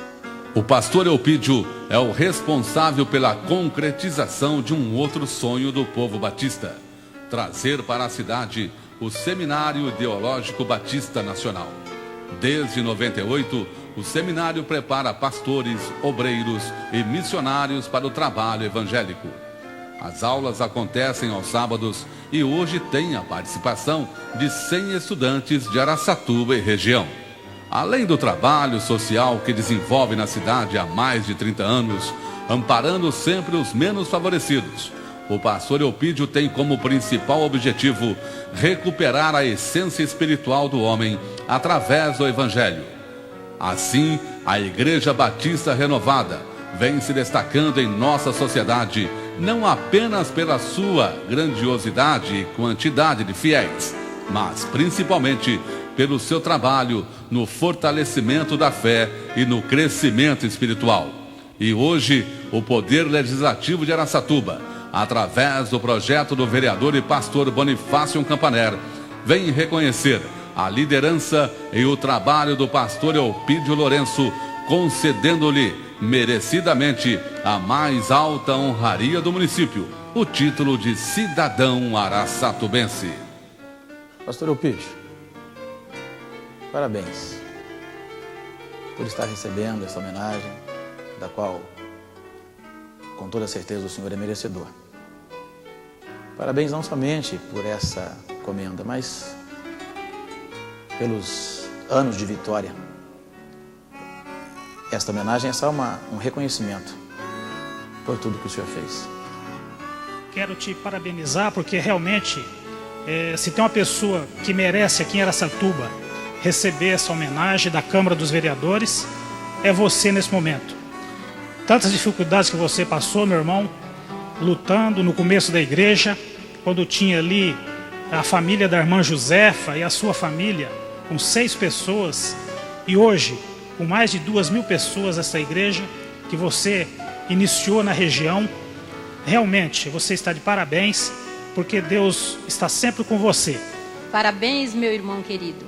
O pastor Eupídio é o responsável pela concretização de um outro sonho do povo batista: trazer para a cidade o Seminário Ideológico Batista Nacional. Desde 98, o seminário prepara pastores, obreiros e missionários para o trabalho evangélico. As aulas acontecem aos sábados e hoje tem a participação de 100 estudantes de Araçatuba e região. Além do trabalho social que desenvolve na cidade há mais de 30 anos, amparando sempre os menos favorecidos, o pastor Eupídio tem como principal objetivo recuperar a essência espiritual do homem através do Evangelho. Assim, a Igreja Batista Renovada vem se destacando em nossa sociedade, não apenas pela sua grandiosidade e quantidade de fiéis, mas principalmente pelo seu trabalho no fortalecimento da fé e no crescimento espiritual. E hoje, o Poder Legislativo de Araçatuba, através do projeto do vereador e pastor Bonifácio Campaner, vem reconhecer a liderança e o trabalho do pastor Eupídio Lourenço, concedendo-lhe merecidamente a mais alta honraria do município, o título de cidadão araçatubense. Pastor Eupídio, parabéns por estar recebendo essa homenagem, da qual, com toda certeza, o senhor é merecedor. Parabéns não somente por essa comenda, mas pelos anos de vitória. Esta homenagem é só um reconhecimento por tudo que o senhor fez. Quero te parabenizar porque realmente, se tem uma pessoa que merece aqui em Araçatuba receber essa homenagem da Câmara dos Vereadores, é você nesse momento. Tantas dificuldades que você passou, meu irmão, lutando no começo da igreja, quando tinha ali a família da irmã Josefa e a sua família, com 6 pessoas, e hoje, com mais de 2.000 pessoas, essa igreja que você iniciou na região. Realmente, você está de parabéns, porque Deus está sempre com você. Parabéns, meu irmão querido.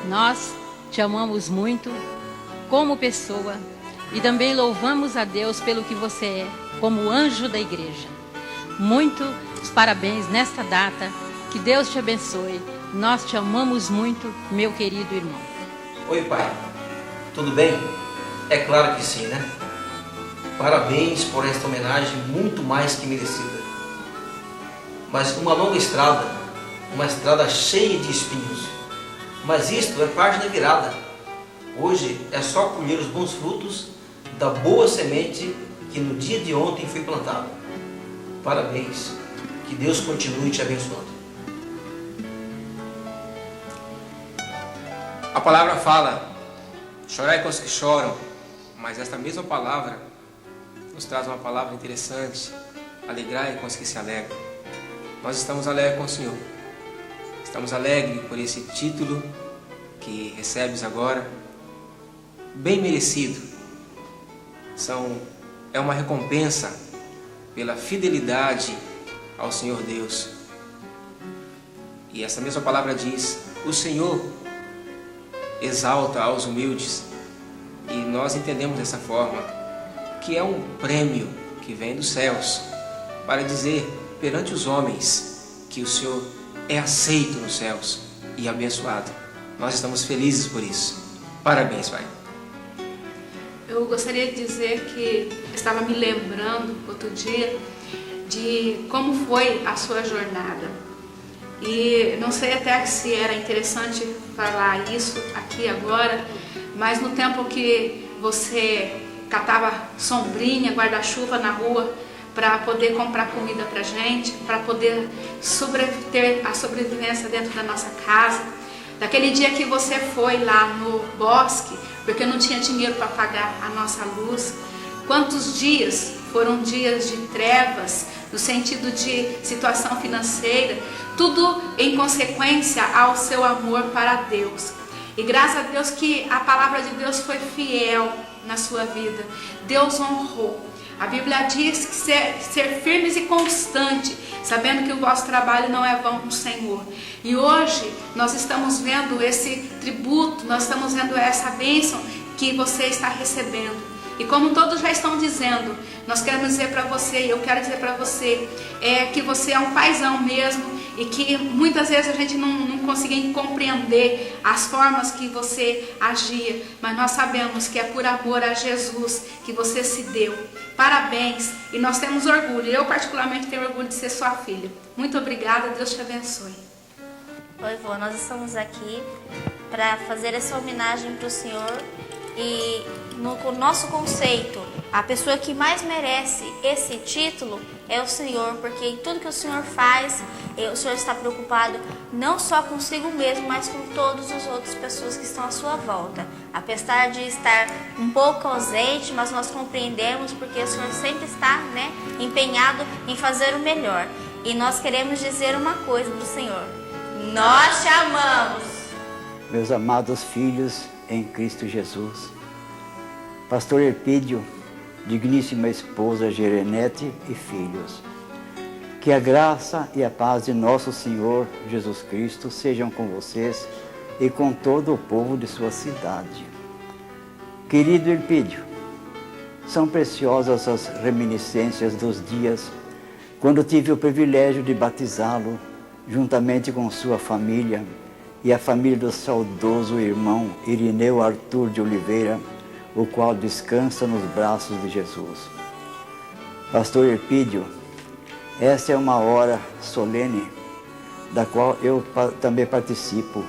Nós te amamos muito como pessoa e também louvamos a Deus pelo que você é, como anjo da igreja. Muitos parabéns nesta data, que Deus te abençoe. Nós te amamos muito, meu querido irmão. Oi, pai. Tudo bem? É claro que sim, né? Parabéns por esta homenagem muito mais que merecida. Mas uma longa estrada, uma estrada cheia de espinhos. Mas isto é página virada. Hoje é só colher os bons frutos da boa semente que no dia de ontem foi plantada. Parabéns. Que Deus continue te abençoando. A palavra fala: chorai com os que choram, mas esta mesma palavra nos traz uma palavra interessante: alegrai com os que se alegram. Nós estamos alegres com o Senhor. Estamos alegres por esse título que recebes agora, bem merecido. É uma recompensa pela fidelidade ao Senhor Deus. E essa mesma palavra diz: o Senhor exalta aos humildes. E nós entendemos dessa forma, que é um prêmio que vem dos céus para dizer perante os homens que o Senhor é aceito nos céus e abençoado. Nós estamos felizes por isso. Parabéns, Pai. Eu gostaria de dizer que estava me lembrando outro dia de como foi a sua jornada. E não sei até se era interessante falar isso aqui agora, mas no tempo que você catava sombrinha, guarda-chuva na rua para poder comprar comida para gente, para poder ter a sobrevivência dentro da nossa casa, daquele dia que você foi lá no bosque, porque não tinha dinheiro para pagar a nossa luz, quantos dias foram dias de trevas, no sentido de situação financeira, tudo em consequência ao seu amor para Deus. E graças a Deus que a palavra de Deus foi fiel na sua vida. Deus honrou. A Bíblia diz que ser firmes e constantes, sabendo que o vosso trabalho não é vão no Senhor. E hoje nós estamos vendo esse tributo, nós estamos vendo essa bênção que você está recebendo. E como todos já estão dizendo, nós queremos dizer para você, eu quero dizer para você, que você é um paizão mesmo, e que muitas vezes a gente não consegue compreender as formas que você agia, mas nós sabemos que é por amor a Jesus que você se deu. Parabéns, e nós temos orgulho, eu particularmente tenho orgulho de ser sua filha. Muito obrigada, Deus te abençoe. Oi, vô, nós estamos aqui para fazer essa homenagem para o Senhor. E no nosso conceito, a pessoa que mais merece esse título é o Senhor, porque em tudo que o Senhor faz, o Senhor está preocupado não só consigo mesmo, mas com todas as outras pessoas que estão à sua volta. Apesar de estar um pouco ausente, mas nós compreendemos porque o Senhor sempre está, empenhado em fazer o melhor. E nós queremos dizer uma coisa para o Senhor: nós te amamos. Meus amados filhos em Cristo Jesus, Pastor Elpídio, digníssima esposa Gerenete e filhos, que a graça e a paz de nosso Senhor Jesus Cristo sejam com vocês e com todo o povo de sua cidade. Querido Elpídio, são preciosas as reminiscências dos dias quando tive o privilégio de batizá-lo juntamente com sua família e a família do saudoso irmão Irineu Arthur de Oliveira, o qual descansa nos braços de Jesus. Pastor Elpídio, essa é uma hora solene, da qual eu também participo.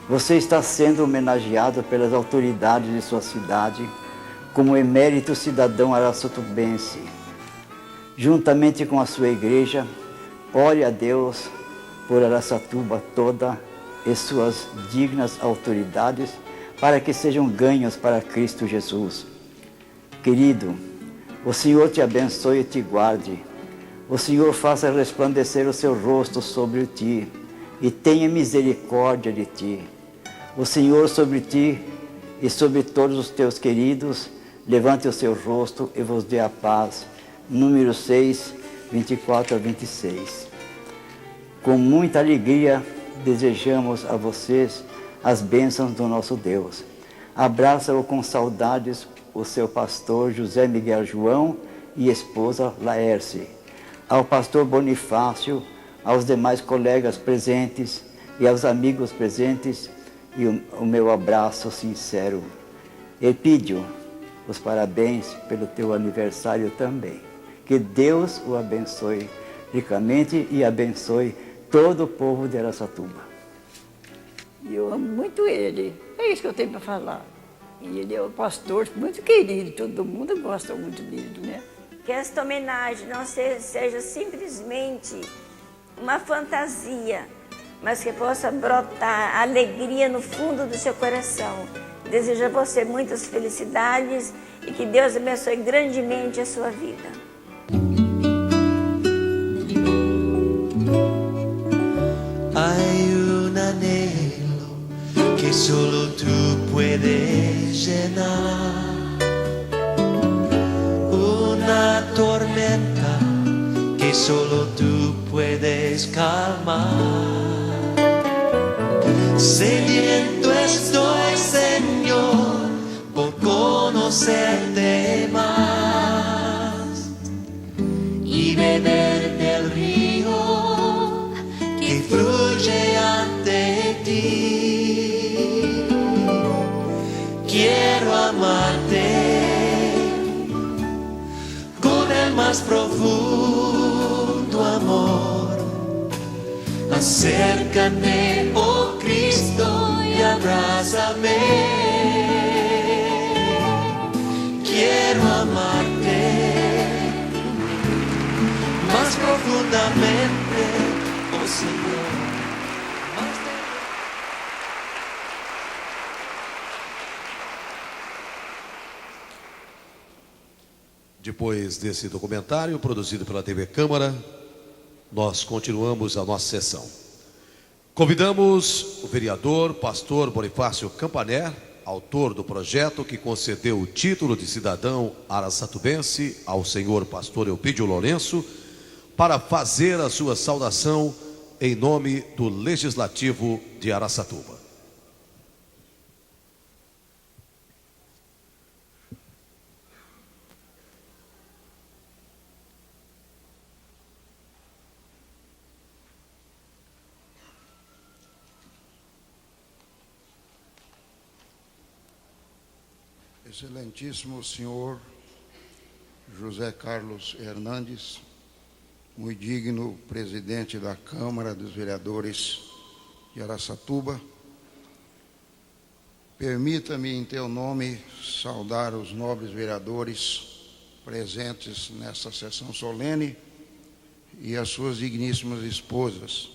Você está sendo homenageado pelas autoridades de sua cidade como emérito cidadão araçatubense. Juntamente com a sua igreja, ore a Deus por Araçatuba toda e suas dignas autoridades, para que sejam ganhos para Cristo Jesus. Querido, o Senhor te abençoe e te guarde. O Senhor faça resplandecer o seu rosto sobre ti e tenha misericórdia de ti. O Senhor sobre ti e sobre todos os teus queridos levante o seu rosto e vos dê a paz. Número 6, 24 a 26. Com muita alegria, desejamos a vocês as bênçãos do nosso Deus. Abraça-o com saudades o seu pastor José Miguel João e esposa Laérce. Ao pastor Bonifácio, aos demais colegas presentes e aos amigos presentes, e o meu abraço sincero. Elpídio, os parabéns pelo teu aniversário também. Que Deus o abençoe ricamente e abençoe todo o povo de Araçatuba. E eu amo muito ele. É isso que eu tenho para falar. E ele é um pastor muito querido, todo mundo gosta muito dele, né? Que esta homenagem não seja simplesmente uma fantasia, mas que possa brotar alegria no fundo do seu coração. Desejo a você muitas felicidades e que Deus abençoe grandemente a sua vida. Hay un anhelo que solo tú puedes llenar, una tormenta que solo tú puedes calmar. Sediento estoy, Señor, por conocerte más y beber del río que fluye ante ti. Quiero amarte con el más profundo amor. Acércate, oh Cristo, y abrázame. Quiero amarte más profundamente, oh Señor. Depois desse documentário produzido pela TV Câmara, nós continuamos a nossa sessão. Convidamos o vereador pastor Bonifácio Campaner, autor do projeto que concedeu o título de cidadão araçatubense ao senhor pastor Elpidio Lourenço, para fazer a sua saudação em nome do Legislativo de Araçatuba. Excelentíssimo senhor José Carlos Hernandes, muito digno presidente da Câmara dos Vereadores de Araçatuba, permita-me em teu nome saudar os nobres vereadores presentes nesta sessão solene e as suas digníssimas esposas.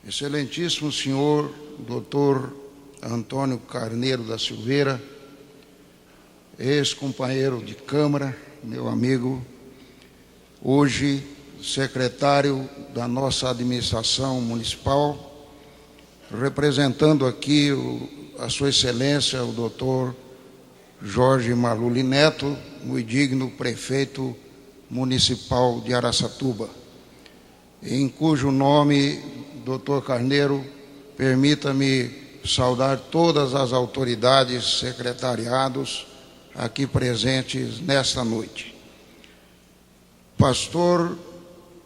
Excelentíssimo senhor Dr. Antônio Carneiro da Silveira, ex-companheiro de Câmara, meu amigo, hoje secretário da nossa administração municipal, representando aqui a sua excelência, o doutor Jorge Maluli Neto, muito digno prefeito municipal de Araçatuba, em cujo nome, doutor Carneiro, permita-me saudar todas as autoridades, secretariados aqui presentes nesta noite. Pastor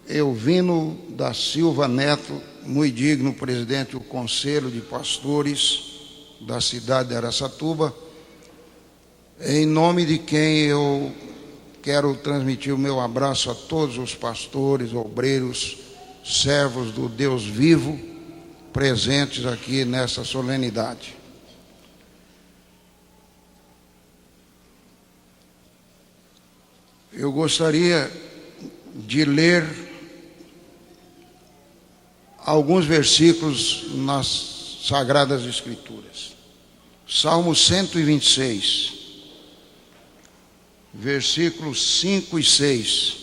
Elvino da Silva Neto, muito digno presidente do Conselho de Pastores da cidade de Araçatuba, em nome de quem eu quero transmitir o meu abraço a todos os pastores, obreiros, servos do Deus vivo, presentes aqui nessa solenidade. Eu gostaria de ler alguns versículos nas Sagradas Escrituras. Salmo 126, versículos 5 e 6.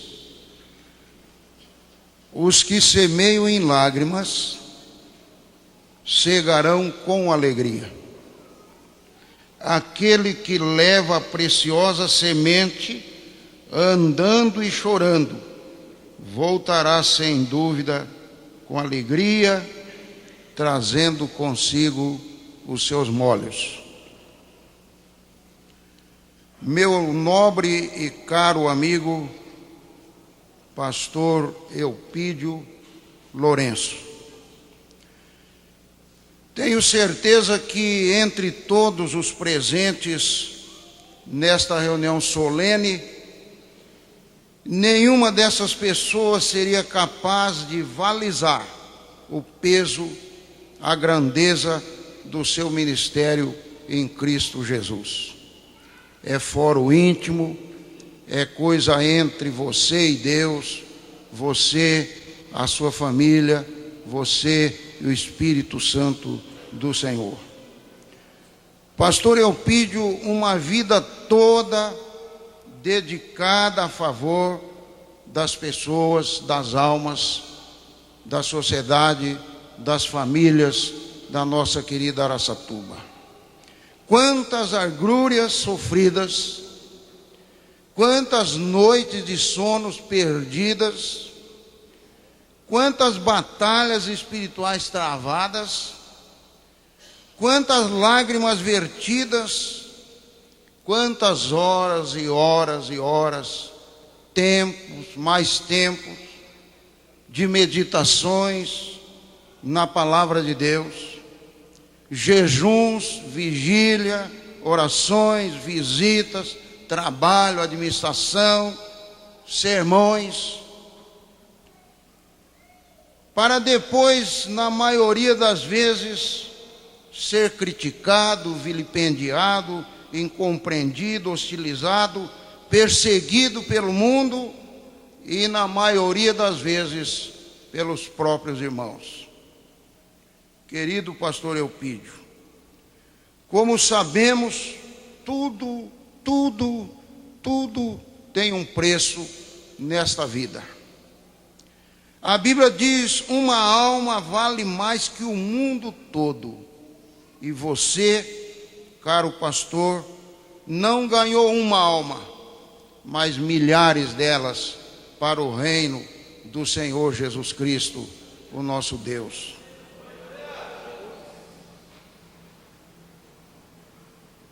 Os que semeiam em lágrimas cegarão com alegria. Aquele que leva a preciosa semente, andando e chorando, voltará sem dúvida com alegria, trazendo consigo os seus molhos. Meu nobre e caro amigo, pastor Elpidio Lourenço, tenho certeza que entre todos os presentes nesta reunião solene, nenhuma dessas pessoas seria capaz de valizar o peso, a grandeza do seu ministério em Cristo Jesus. É fórum íntimo, é coisa entre você e Deus, você, a sua família, você e o Espírito Santo do Senhor. Pastor Elpidio, uma vida toda dedicada a favor das pessoas, das almas, da sociedade, das famílias da nossa querida Araçatuba. Quantas agrúrias sofridas, quantas noites de sonos perdidas, quantas batalhas espirituais travadas, quantas lágrimas vertidas, quantas horas e horas e horas, tempos, mais tempos, de meditações na palavra de Deus, jejuns, vigília, orações, visitas, trabalho, administração, sermões, para depois, na maioria das vezes, ser criticado, vilipendiado, incompreendido, hostilizado, perseguido pelo mundo e, na maioria das vezes, pelos próprios irmãos. Querido pastor Elpidio, como sabemos, tudo tem um preço nesta vida. A Bíblia diz: uma alma vale mais que o mundo todo. E você, caro pastor, não ganhou uma alma, mas milhares delas para o reino do Senhor Jesus Cristo, o nosso Deus.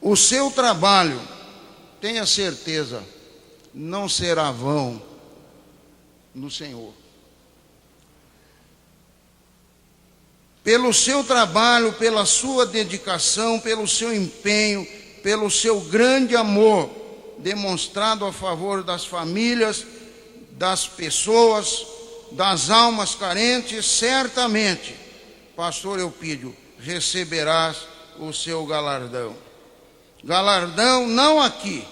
O seu trabalho, tenha certeza, não será vão no Senhor. Pelo seu trabalho, pela sua dedicação, pelo seu empenho, pelo seu grande amor demonstrado a favor das famílias, das pessoas, das almas carentes, certamente, pastor Elpidio, receberás o seu galardão. Galardão não aqui,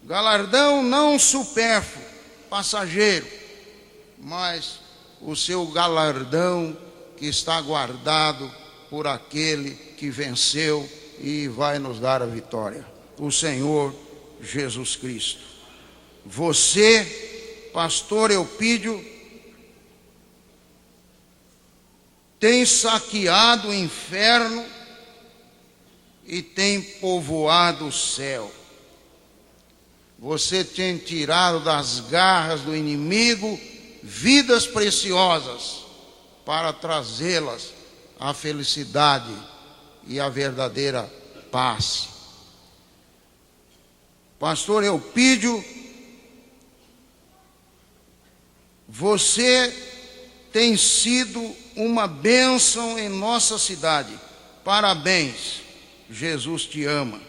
galardão não supérfluo, passageiro, mas o seu galardão que está guardado por aquele que venceu e vai nos dar a vitória, o Senhor Jesus Cristo. Você, pastor Elpidio, tem saqueado o inferno e tem povoado o céu. Você tem tirado das garras do inimigo vidas preciosas para trazê-las à felicidade e à verdadeira paz. Pastor Elpidio, você tem sido uma bênção em nossa cidade. Parabéns, Jesus te ama.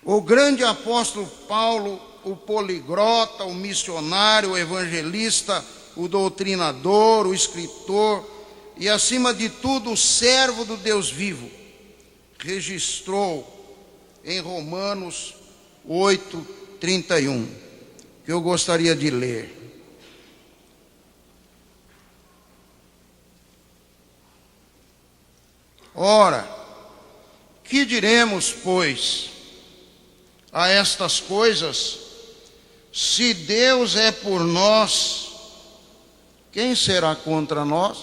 O grande apóstolo Paulo, o poliglota, o missionário, o evangelista, o doutrinador, o escritor e, acima de tudo, o servo do Deus vivo, registrou em Romanos 8:31, que eu gostaria de ler. Ora, que diremos, pois, a estas coisas? Se Deus é por nós, quem será contra nós?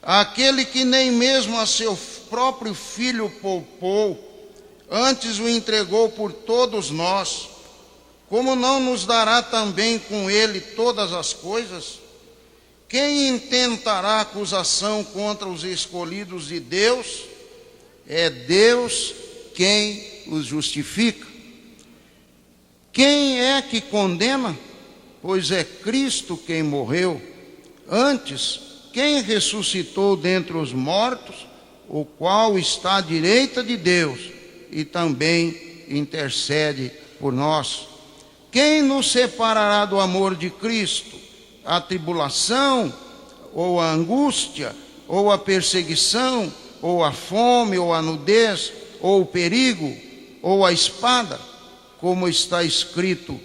Aquele que nem mesmo a seu próprio filho poupou, antes o entregou por todos nós, como não nos dará também com ele todas as coisas? Quem intentará acusação contra os escolhidos de Deus? É Deus quem os justifica. Quem é que condena? Pois é Cristo quem morreu. Antes, quem ressuscitou dentre os mortos, o qual está à direita de Deus e também intercede por nós. Quem nos separará do amor de Cristo? A tribulação, ou a angústia, ou a perseguição, ou a fome, ou a nudez, ou o perigo, ou a espada? Como está escrito: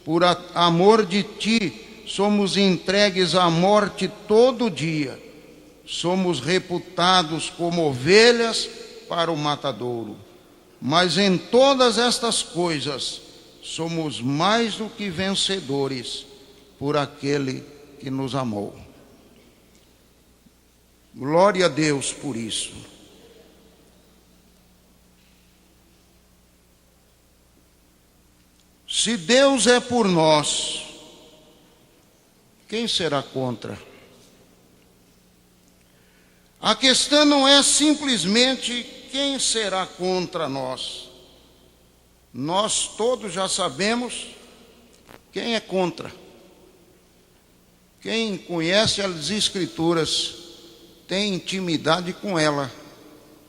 por amor de ti somos entregues à morte todo dia, somos reputados como ovelhas para o matadouro. Mas em todas estas coisas somos mais do que vencedores por aquele que nos amou. Glória a Deus por isso. Se Deus é por nós, quem será contra? A questão não é simplesmente quem será contra nós. Nós todos já sabemos quem é contra. Quem conhece as Escrituras tem intimidade com ela,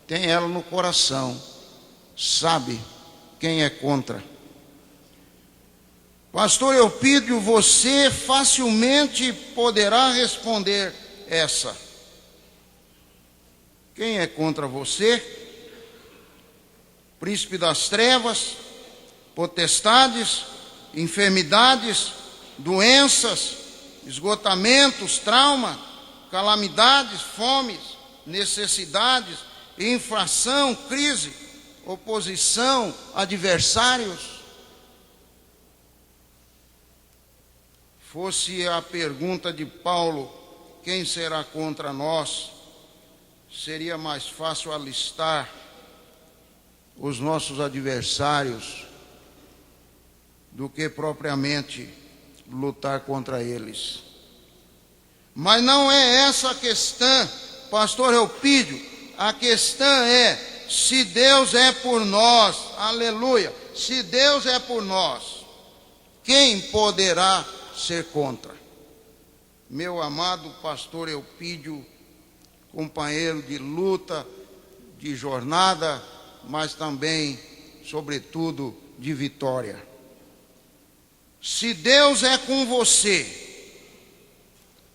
tem ela no coração, sabe quem é contra. Pastor Eupídio, você facilmente poderá responder essa. Quem é contra você? Príncipe das trevas, potestades, enfermidades, doenças, esgotamentos, trauma, calamidades, fomes, necessidades, infração, crise, oposição, adversários. Fosse a pergunta de Paulo, quem será contra nós? Seria mais fácil alistar os nossos adversários do que propriamente lutar contra eles. Mas não é essa a questão, pastor Eupídio. A questão é, se Deus é por nós, aleluia, se Deus é por nós, quem poderá ser contra? Meu amado pastor Eupídio, companheiro de luta, de jornada, mas também, sobretudo, de vitória. Se Deus é com você,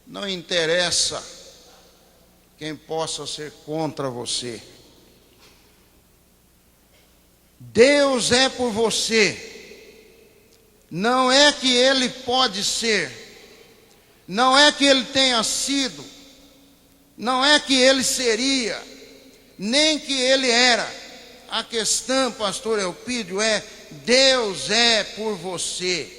não interessa quem possa ser contra você. Deus é por você. Não é que Ele pode ser, não é que Ele tenha sido, não é que Ele seria, nem que Ele era. A questão, pastor Eupídio, é Deus é por você.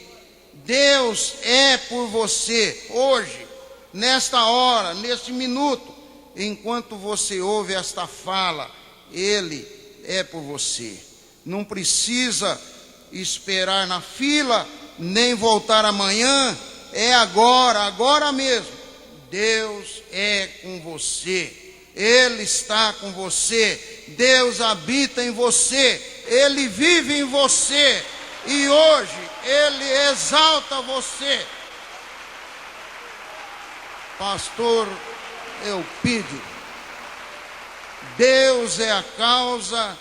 Deus é por você hoje, nesta hora, neste minuto, enquanto você ouve esta fala, Ele é por você. Não precisa esperar na fila, nem voltar amanhã, é agora, agora mesmo. Deus é com você, Ele está com você, Deus habita em você, Ele vive em você, e hoje Ele exalta você. Pastor Eupídio, Deus é a causa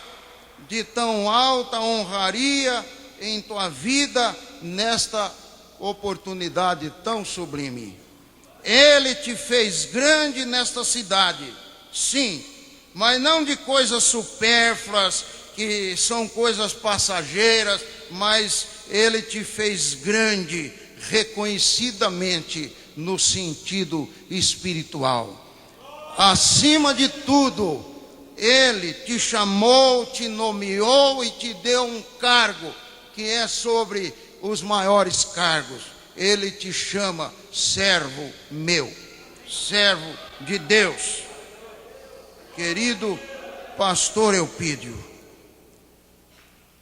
de tão alta honraria em tua vida nesta oportunidade tão sublime. Ele te fez grande nesta cidade, sim, mas não de coisas supérfluas, que são coisas passageiras, mas Ele te fez grande, reconhecidamente, no sentido espiritual. Acima de tudo, Ele te chamou, te nomeou e te deu um cargo que é sobre os maiores cargos. Ele te chama servo meu, servo de Deus. Querido pastor Eupídio,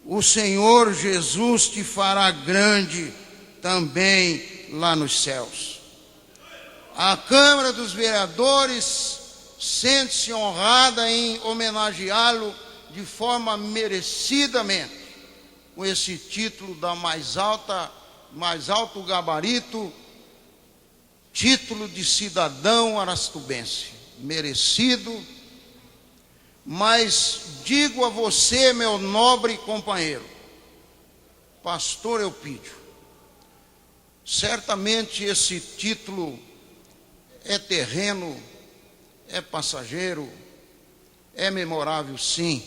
o Senhor Jesus te fará grande também lá nos céus. A Câmara dos Vereadores sente-se honrada em homenageá-lo de forma merecidamente, com esse título da mais alto gabarito, título de cidadão arastubense, merecido, mas digo a você, meu nobre companheiro, pastor Eupídio, certamente esse título é terreno, é passageiro, é memorável, sim,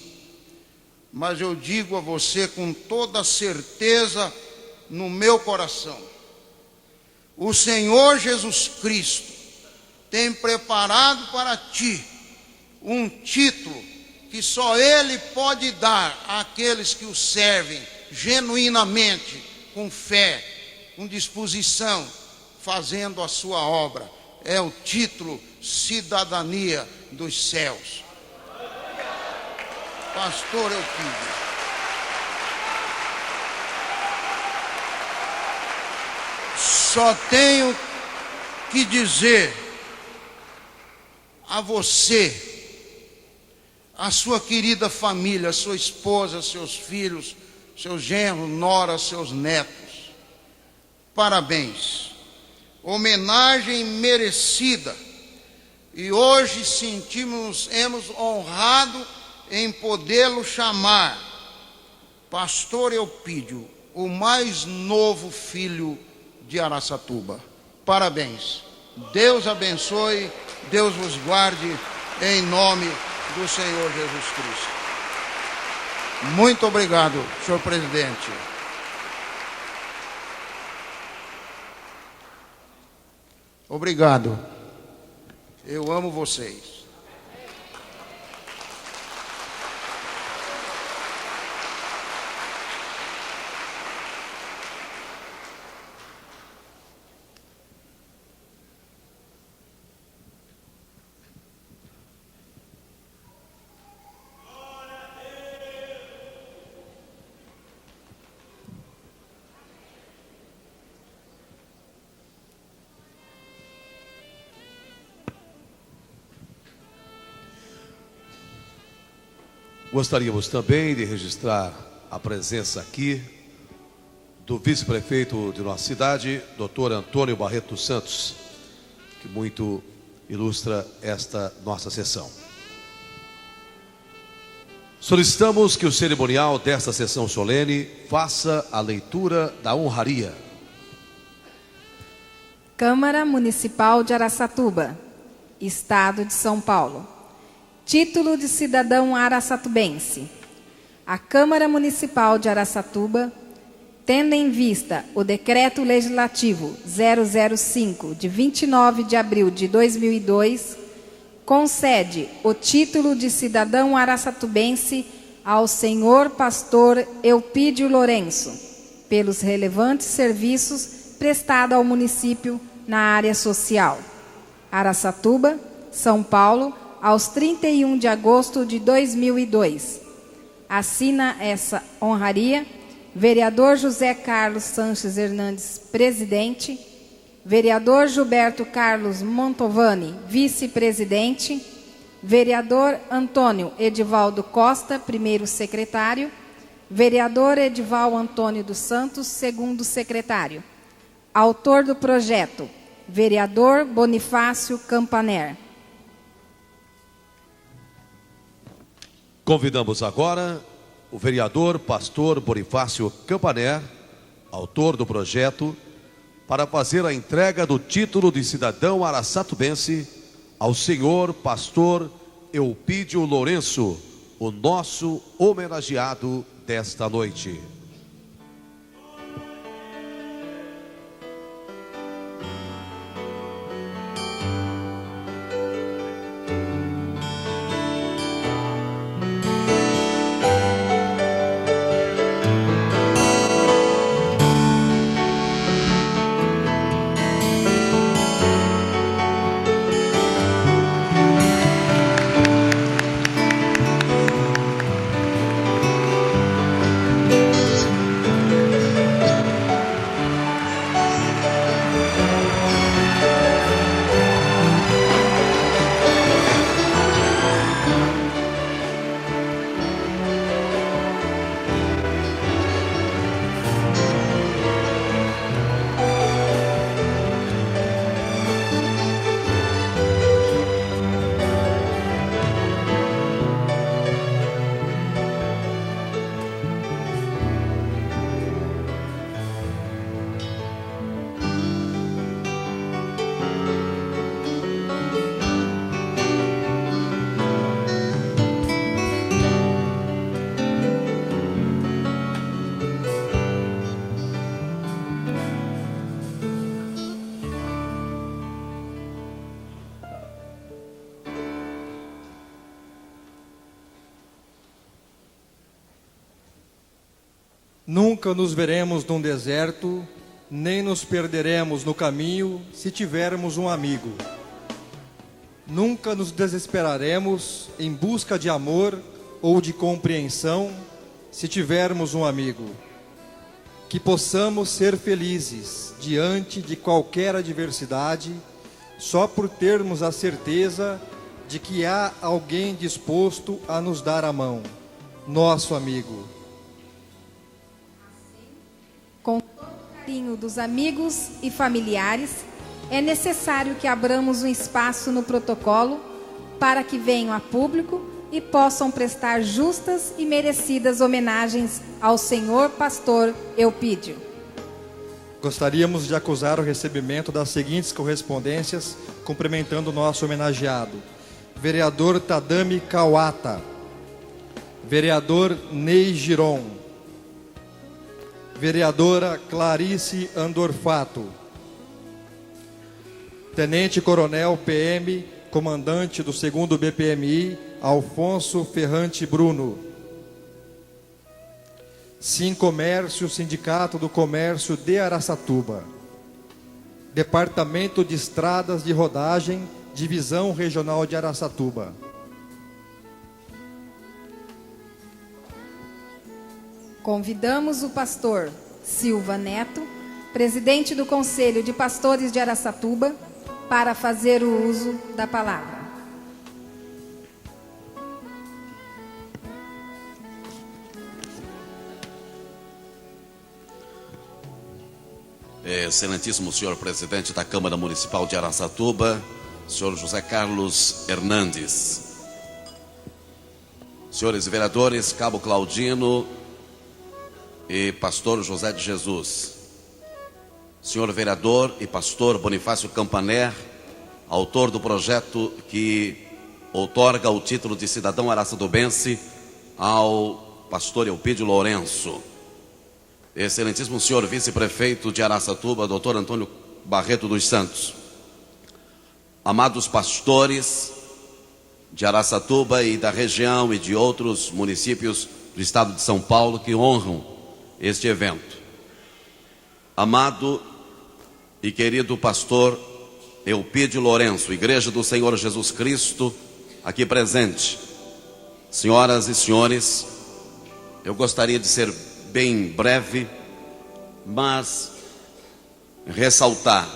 mas eu digo a você com toda certeza no meu coração, o Senhor Jesus Cristo tem preparado para ti um título que só Ele pode dar àqueles que o servem genuinamente, com fé, com disposição, fazendo a sua obra. É o título Cidadania dos Céus. Pastor Eupídio. Só tenho que dizer a você, a sua querida família, sua esposa, seus filhos, seus genros, noras, seus netos, parabéns, homenagem merecida, e hoje sentimos-nos honrado em podê-lo chamar Pastor Eupídio, o mais novo filho de Araçatuba. Parabéns, Deus abençoe, Deus vos guarde, em nome do Senhor Jesus Cristo. Muito obrigado, senhor presidente. Obrigado. Eu amo vocês. Gostaríamos também de registrar a presença aqui do vice-prefeito de nossa cidade, Dr. Antônio Barreto Santos, que muito ilustra esta nossa sessão. Solicitamos que o cerimonial desta sessão solene faça a leitura da honraria. Câmara Municipal de Araçatuba, Estado de São Paulo. Título de cidadão araçatubense. A Câmara Municipal de Araçatuba, tendo em vista o Decreto Legislativo 005, de 29 de abril de 2002, concede o título de cidadão araçatubense ao senhor pastor Eupídio Lourenço, pelos relevantes serviços prestados ao município na área social. Araçatuba, São Paulo, aos 31 de agosto de 2002. Assina essa honraria vereador José Carlos Sanches Hernandes, presidente, vereador Gilberto Carlos Montovani, vice-presidente, vereador Antônio Edivaldo Costa, primeiro secretário, vereador Edival Antônio dos Santos, segundo secretário. Autor do projeto, vereador Bonifácio Campaner. Convidamos agora o vereador pastor Bonifácio Campaner, autor do projeto, para fazer a entrega do título de cidadão araçatubense ao senhor pastor Eupídio Lourenço, o nosso homenageado desta noite. Nunca nos veremos num deserto, nem nos perderemos no caminho se tivermos um amigo. Nunca nos desesperaremos em busca de amor ou de compreensão se tivermos um amigo. Que possamos ser felizes diante de qualquer adversidade, só por termos a certeza de que há alguém disposto a nos dar a mão, nosso amigo. Com todo o carinho dos amigos e familiares, é necessário que abramos um espaço no protocolo para que venham a público e possam prestar justas e merecidas homenagens ao senhor pastor Eupídio. Gostaríamos de acusar o recebimento das seguintes correspondências, cumprimentando o nosso homenageado. Vereador Tadami Kawata, vereador Ney Giron, vereadora Clarice Andorfato, tenente-coronel PM, comandante do 2º BPMI, Alfonso Ferrante Bruno. Comércio, Sindicato do Comércio de Araçatuba. Departamento de Estradas de Rodagem, Divisão Regional de Araçatuba. Convidamos o pastor Silva Neto, presidente do Conselho de Pastores de Araçatuba, para fazer o uso da palavra. Excelentíssimo senhor presidente da Câmara Municipal de Araçatuba, senhor José Carlos Hernandes, senhores vereadores Cabo Claudino e pastor José de Jesus, senhor vereador e pastor Bonifácio Campaner, autor do projeto que outorga o título de cidadão araçatubense ao pastor Eupídio Lourenço, excelentíssimo senhor vice-prefeito de Araçatuba, doutor Antônio Barreto dos Santos, amados pastores de Araçatuba e da região e de outros municípios do estado de São Paulo que honram este evento, amado e querido pastor Eupídio Lourenço, Igreja do Senhor Jesus Cristo, aqui presente, senhoras e senhores, eu gostaria de ser bem breve, mas ressaltar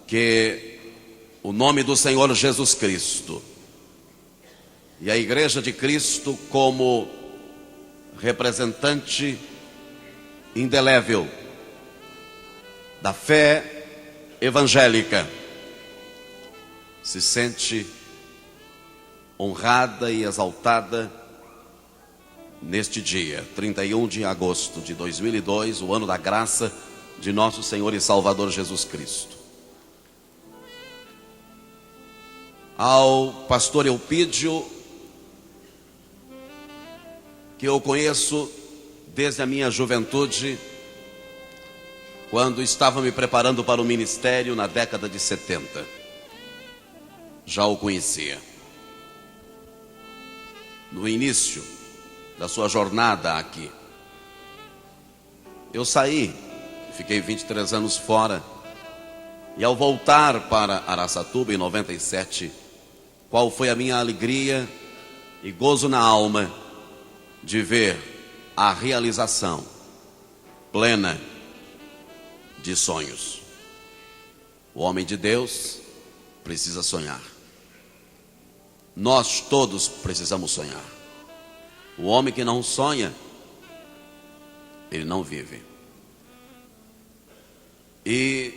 que o nome do Senhor Jesus Cristo e a Igreja de Cristo como representante indelével da fé evangélica se sente honrada e exaltada neste dia, 31 de agosto de 2002, o ano da graça de nosso Senhor e Salvador Jesus Cristo. Ao pastor Eupídio, que eu conheço desde a minha juventude, quando estava me preparando para o ministério na década de 70, já o conhecia. No início da sua jornada aqui, eu saí, fiquei 23 anos fora, e ao voltar para Araçatuba em 97, qual foi a minha alegria e gozo na alma de ver a realização plena de sonhos. O homem de Deus precisa sonhar. Nós todos precisamos sonhar. O homem que não sonha, ele não vive. E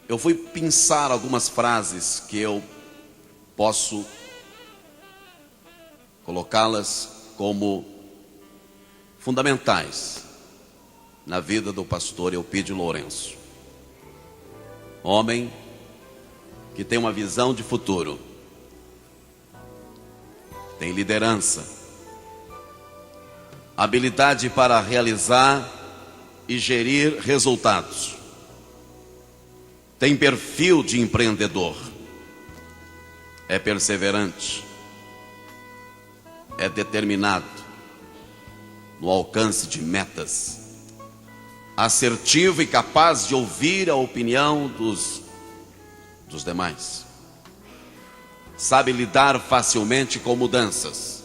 eu fui pensar algumas frases que eu posso colocá-las como fundamentais na vida do pastor Eupídio Lourenço. Homem que tem uma visão de futuro, tem liderança, habilidade para realizar e gerir resultados, tem perfil de empreendedor, é perseverante, é determinado no alcance de metas assertivo e capaz de ouvir a opinião dos demais. Sabe lidar facilmente com mudanças.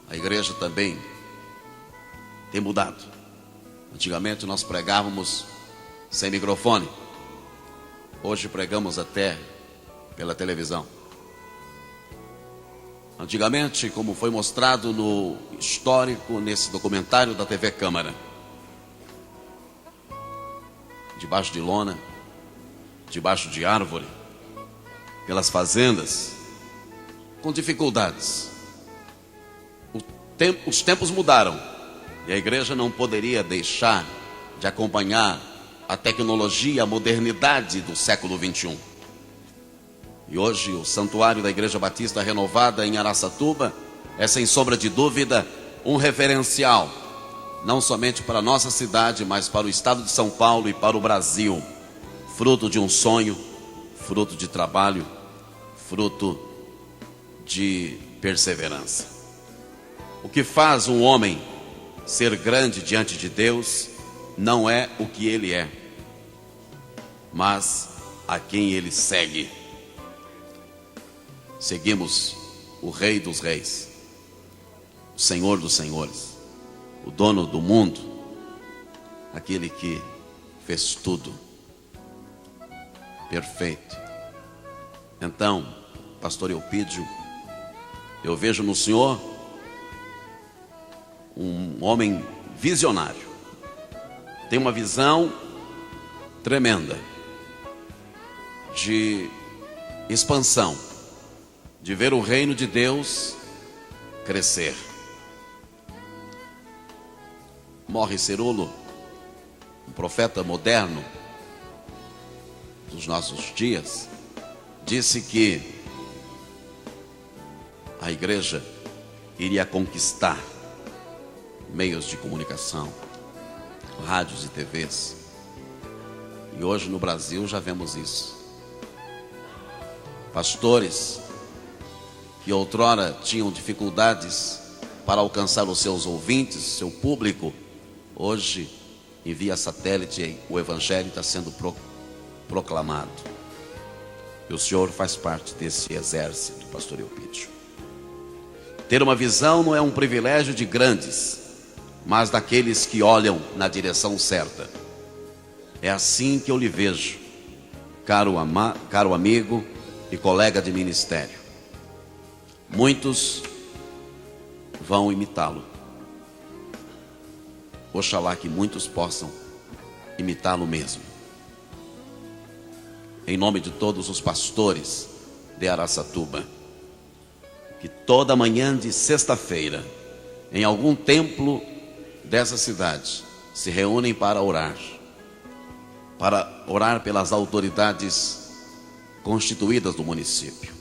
A igreja também tem mudado. Antigamente nós pregávamos sem microfone. Hoje pregamos até pela televisão. Antigamente, como foi mostrado no histórico, nesse documentário da TV Câmara, debaixo de lona, debaixo de árvore, pelas fazendas, com dificuldades. Os tempos mudaram e a igreja não poderia deixar de acompanhar a tecnologia, a modernidade do século 21. E hoje o santuário da Igreja Batista Renovada em Araçatuba é, sem sombra de dúvida, um referencial, não somente para a nossa cidade, mas para o estado de São Paulo e para o Brasil. Fruto de um sonho, fruto de trabalho, fruto de perseverança. O que faz um homem ser grande diante de Deus não é o que ele é, mas a quem ele segue. Seguimos o Rei dos Reis, o Senhor dos Senhores, o dono do mundo, aquele que fez tudo perfeito. Então, pastor Eupídio, eu vejo no senhor um homem visionário. Tem uma visão tremenda de expansão, de ver o reino de Deus crescer. Morre Cerulo, um profeta moderno dos nossos dias, disse que a igreja iria conquistar meios de comunicação, rádios e TVs. E hoje no Brasil já vemos isso. Pastores que outrora tinham dificuldades para alcançar os seus ouvintes, seu público, hoje, em via satélite, o evangelho está sendo proclamado. E o senhor faz parte desse exército, pastor Eupídio. Ter uma visão não é um privilégio de grandes, mas daqueles que olham na direção certa. É assim que eu lhe vejo, caro amigo e colega de ministério. Muitos vão imitá-lo. Oxalá que muitos possam imitá-lo mesmo. Em nome de todos os pastores de Araçatuba, que toda manhã de sexta-feira, em algum templo dessa cidade, se reúnem para orar pelas autoridades constituídas do município,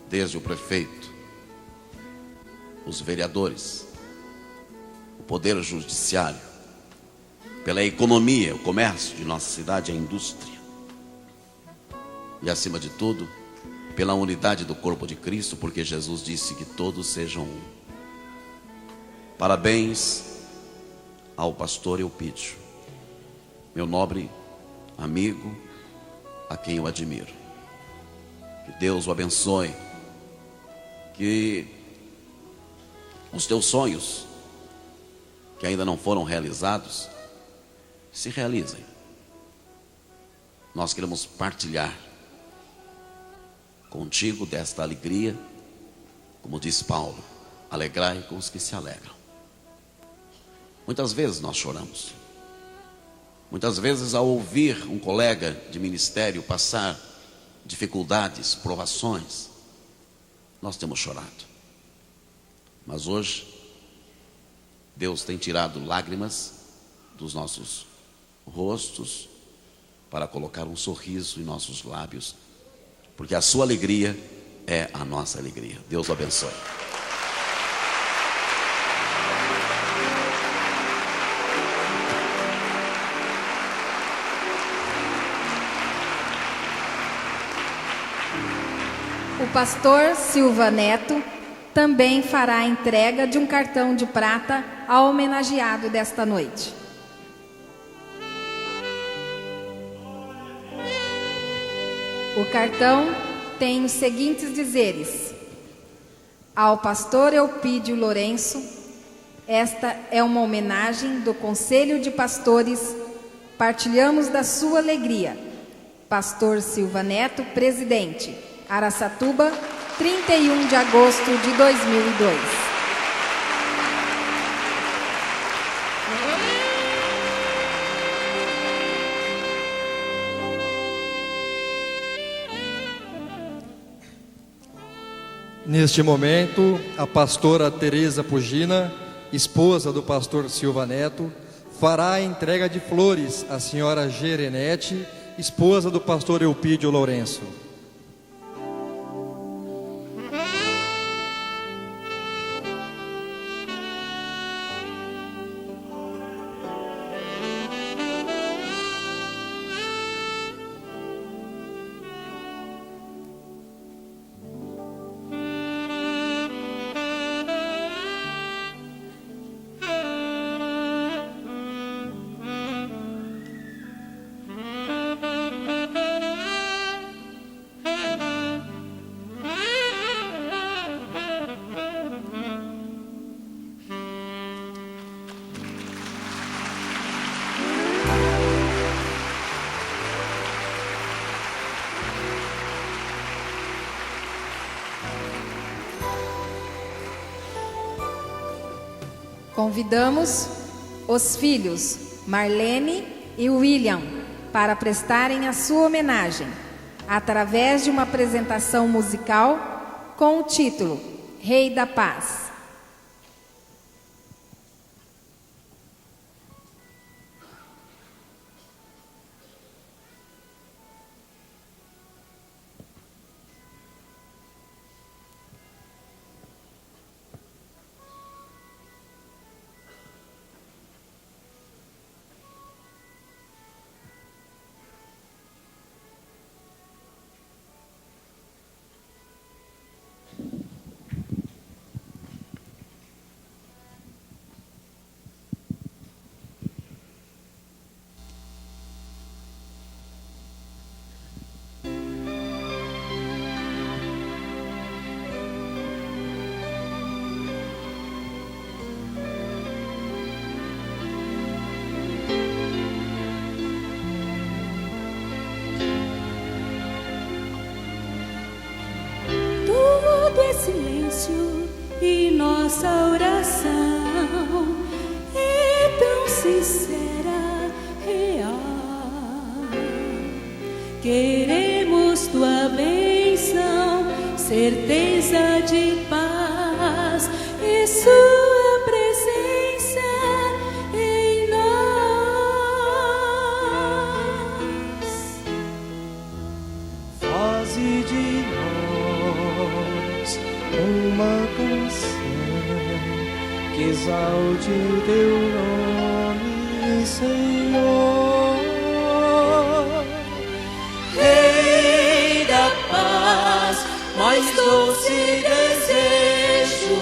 desde o prefeito, os vereadores, o poder judiciário, pela economia, o comércio de nossa cidade, a indústria, e acima de tudo, pela unidade do corpo de Cristo, porque Jesus disse que todos sejam um. Parabéns ao pastor Eupídio, meu nobre amigo, a quem eu admiro. Que Deus o abençoe, que os teus sonhos, que ainda não foram realizados, se realizem. Nós queremos partilhar contigo desta alegria, como diz Paulo, alegrai com os que se alegram. Muitas vezes nós choramos. Muitas vezes, ao ouvir um colega de ministério passar dificuldades, provações, nós temos chorado. Mas hoje, Deus tem tirado lágrimas dos nossos rostos para colocar um sorriso em nossos lábios, porque a sua alegria é a nossa alegria. Deus o abençoe. O pastor Silva Neto também fará a entrega de um cartão de prata ao homenageado desta noite. O cartão tem os seguintes dizeres: ao pastor Eupídio Lourenço, esta é uma homenagem do Conselho de Pastores, partilhamos da sua alegria. Pastor Silva Neto, presidente, Araçatuba, 31 de agosto de 2002. Neste momento, a pastora Tereza Pugina, esposa do pastor Silva Neto, fará a entrega de flores à senhora Gerenete, esposa do pastor Eupídio Lourenço. Convidamos os filhos Marlene e William para prestarem a sua homenagem, através de uma apresentação musical com o título Rei da Paz. Silêncio e nossa oração é tão sincera, real. Queremos tua bênção, certeza de paz e sua presença em nós. Faze de nós uma canção que exalte o teu nome, Senhor. Rei da paz, mais doce desejo.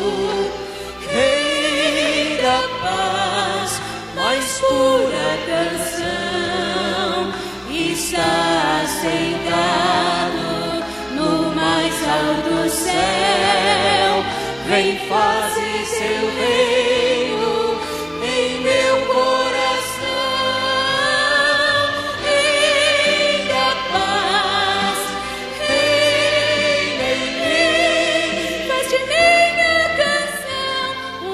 Rei da paz, mais pura canção. Está sentado no mais alto céu. Vem, faze seu reino em meu coração. Rei da paz, reina em mim, faz de minha canção um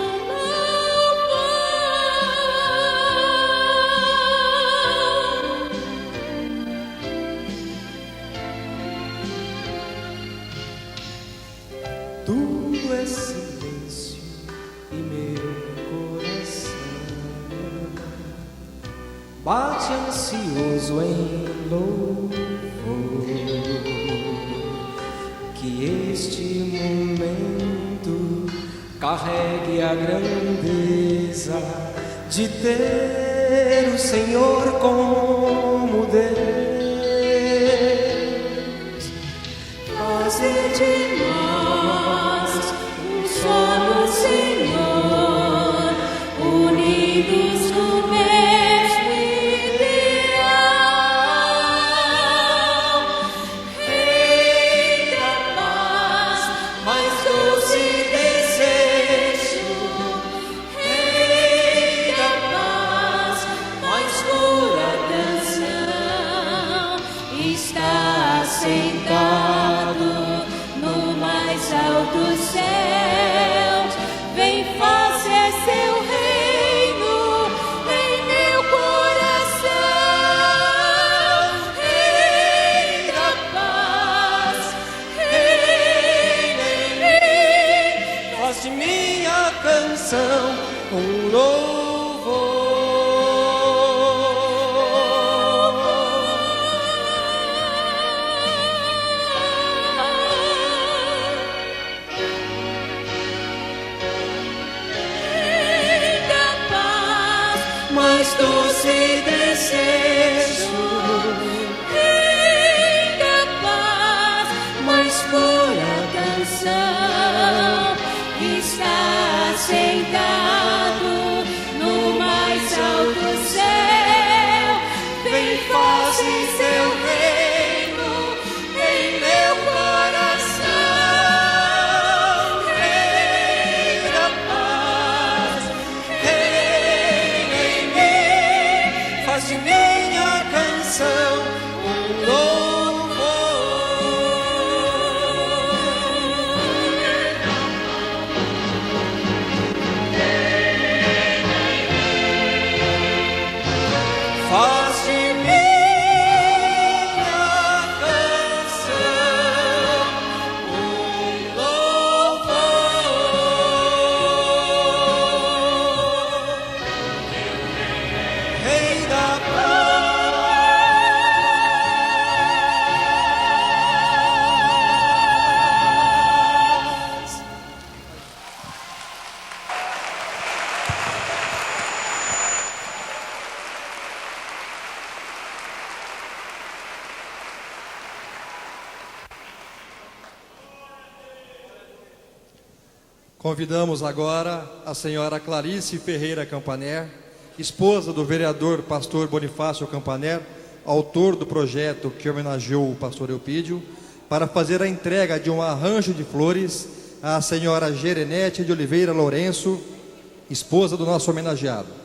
Tudo é silêncio e meu coração bate ansioso em louvor. Que este momento carregue a grandeza de ter o Senhor como Deus. fazer de nós um só no Senhor, unidos no mesmo ideal. sentado no mais alto céu, vem fazer seu reino em meu coração. Rei da paz, reina em mim, faz de minha canção um louvor. Mais doce desejo, Rei da paz, mais pura canção, está sentado no mais alto céu, vem fazer seu reino em meu coração. Rei da paz, faz de minha canção um louvor. Faz de minha canção um louvor. Rei da Convidamos agora a senhora Clarice Ferreira Campaner, esposa do vereador pastor Bonifácio Campaner, autor do projeto que homenageou o pastor Eupídio, para fazer a entrega de um arranjo de flores à senhora Gerenete de Oliveira Lourenço, esposa do nosso homenageado.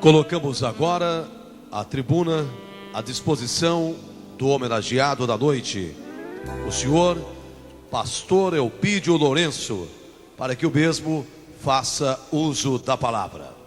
Colocamos agora a tribuna à disposição do homenageado da noite, o senhor pastor Eupídio Lourenço, para que o mesmo faça uso da palavra.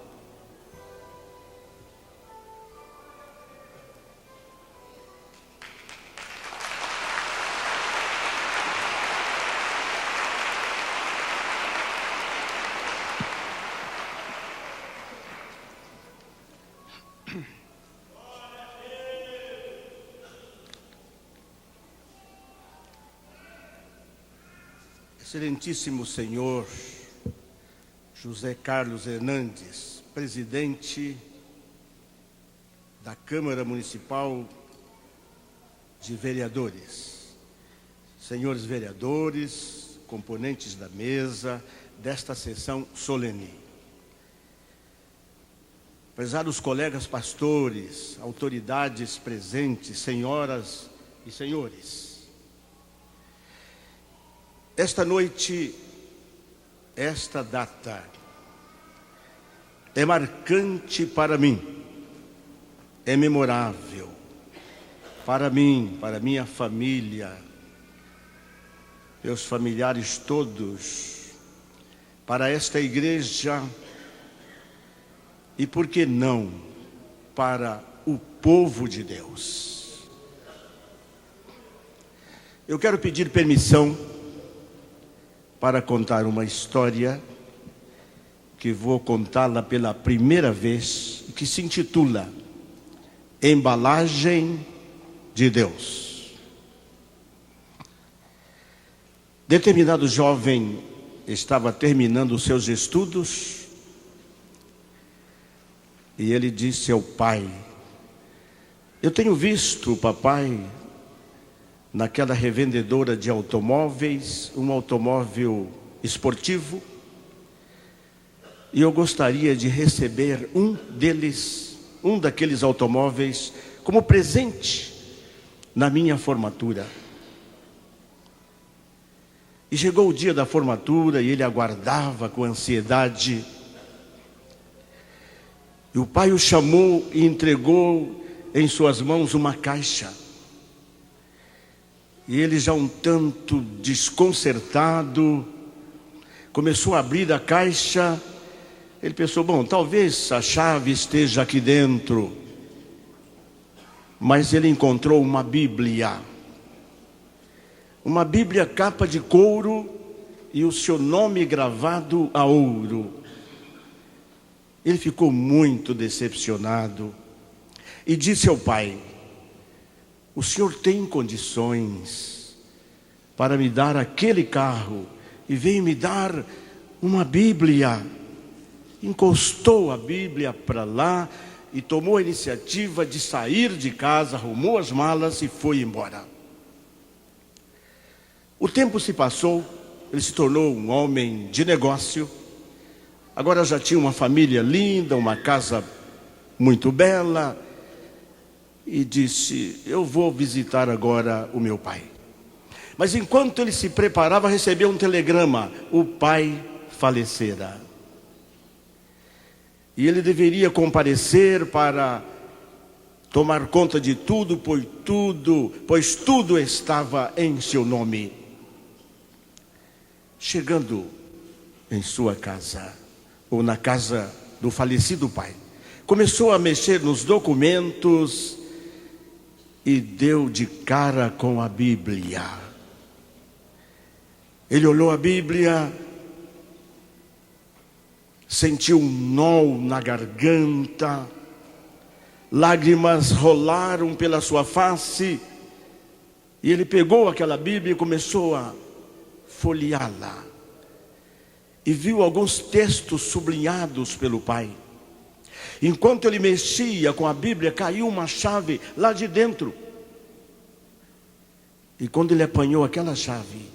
Excelentíssimo senhor José Carlos Hernandes, presidente da Câmara Municipal de Vereadores, senhores vereadores, componentes da mesa desta sessão solene, prezados colegas pastores, autoridades presentes, senhoras e senhores, esta noite, esta data é marcante para mim, é memorável para mim, para minha família, meus familiares todos, para esta igreja e, por que não, para o povo de Deus. Eu quero pedir permissão para contar uma história que vou contá-la pela primeira vez, que se intitula Embalagem de Deus. Determinado jovem estava terminando os seus estudos e ele disse ao pai: eu tenho visto, papai, naquela revendedora de automóveis, um automóvel esportivo, e eu gostaria de receber um daqueles automóveis, como presente na minha formatura. E chegou o dia da formatura e ele aguardava com ansiedade. E o pai o chamou e entregou em suas mãos uma caixa. E ele, já um tanto desconcertado, começou a abrir a caixa. Ele pensou, bom, talvez a chave esteja aqui dentro. Mas ele encontrou uma Bíblia. Uma Bíblia capa de couro e o seu nome gravado a ouro. Ele ficou muito decepcionado e disse ao pai: o senhor tem condições para me dar aquele carro e veio me dar uma Bíblia? Encostou a Bíblia para lá e tomou a iniciativa de sair de casa, arrumou as malas e foi embora. O tempo se passou, ele se tornou um homem de negócio. Agora já tinha uma família linda, uma casa muito bela. E disse, eu vou visitar agora o meu pai. Mas enquanto ele se preparava, recebeu um telegrama: o pai falecera. E ele deveria comparecer para tomar conta de tudo, pois tudo estava em seu nome. Chegando em sua casa, ou na casa do falecido pai, começou a mexer nos documentos e deu de cara com a Bíblia. Ele olhou a Bíblia, sentiu um nó na garganta, lágrimas rolaram pela sua face, e ele pegou aquela Bíblia e começou a folheá-la. E viu alguns textos sublinhados pelo pai. Enquanto ele mexia com a Bíblia, caiu uma chave lá de dentro. E quando ele apanhou aquela chave,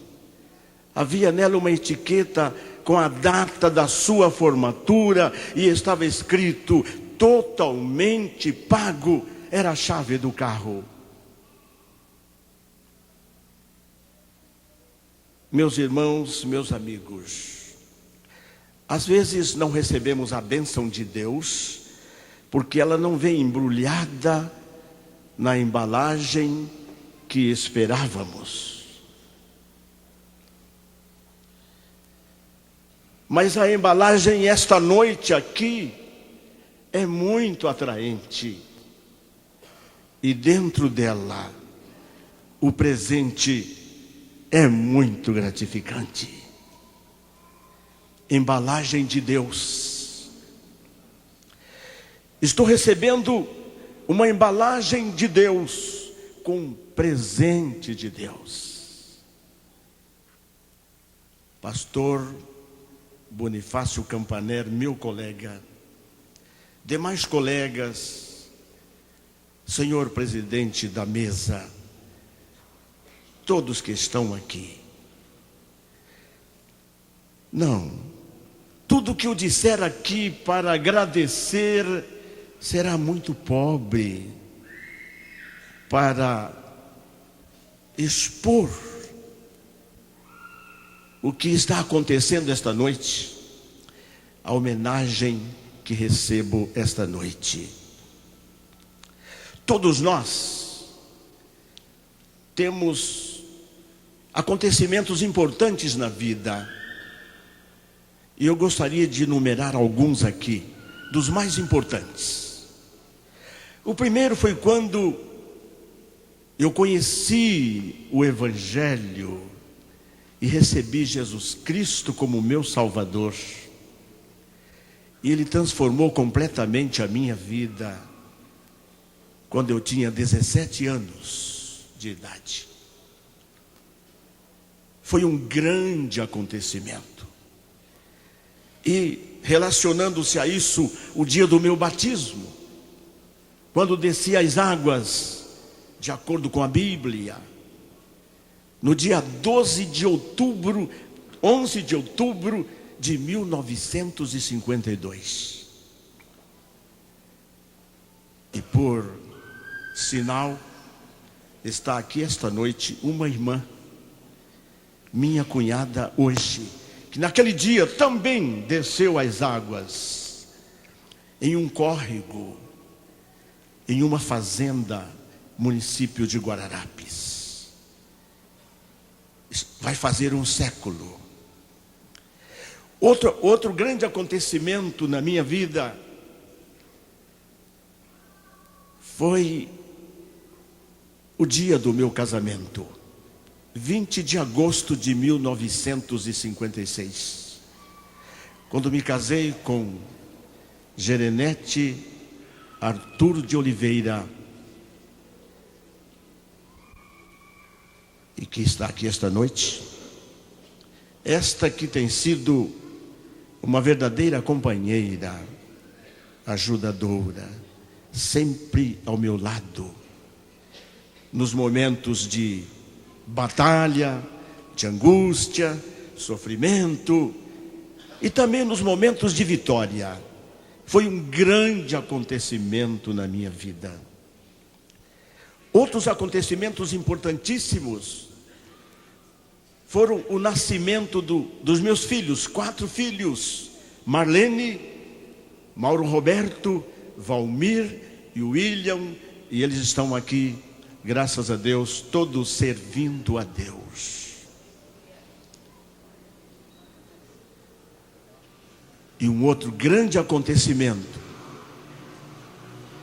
havia nela uma etiqueta com a data da sua formatura e estava escrito: totalmente pago. Era a chave do carro. Meus irmãos, meus amigos, às vezes não recebemos a bênção de Deus porque ela não vem embrulhada na embalagem que esperávamos. Mas a embalagem esta noite aqui é muito atraente. E dentro dela, o presente é muito gratificante. Embalagem de Deus. Estou recebendo uma embalagem de Deus com presente de Deus. Pastor Bonifácio Campaner, meu colega, demais colegas, senhor presidente da mesa, todos que estão aqui. Não, tudo que eu disser aqui para agradecer será muito pobre para expor o que está acontecendo esta noite, a homenagem que recebo esta noite. Todos nós temos acontecimentos importantes na vida, e eu gostaria de enumerar alguns aqui, dos mais importantes. O primeiro foi quando eu conheci o Evangelho e recebi Jesus Cristo como meu Salvador. E Ele transformou completamente a minha vida quando eu tinha 17 anos de idade. Foi um grande acontecimento. E relacionando-se a isso, o dia do meu batismo, quando desci as águas, de acordo com a Bíblia, no dia 11 de outubro de 1952. E por sinal, está aqui esta noite uma irmã, minha cunhada hoje, que naquele dia também desceu as águas, em um córrego, em uma fazenda, município de Guararapes. Vai fazer um século. Outro grande acontecimento na minha vida foi o dia do meu casamento, 20 de agosto de 1956, quando me casei com Jerenete Arthur de Oliveira, e que está aqui esta noite, esta que tem sido uma verdadeira companheira, ajudadora, sempre ao meu lado, nos momentos de batalha, de angústia, sofrimento, e também nos momentos de vitória. Foi um grande acontecimento na minha vida. Outros acontecimentos importantíssimos foram o nascimento dos meus filhos, 4 filhos: Marlene, Mauro Roberto, Valmir e William, e eles estão aqui, graças a Deus, todos servindo a Deus. E um outro grande acontecimento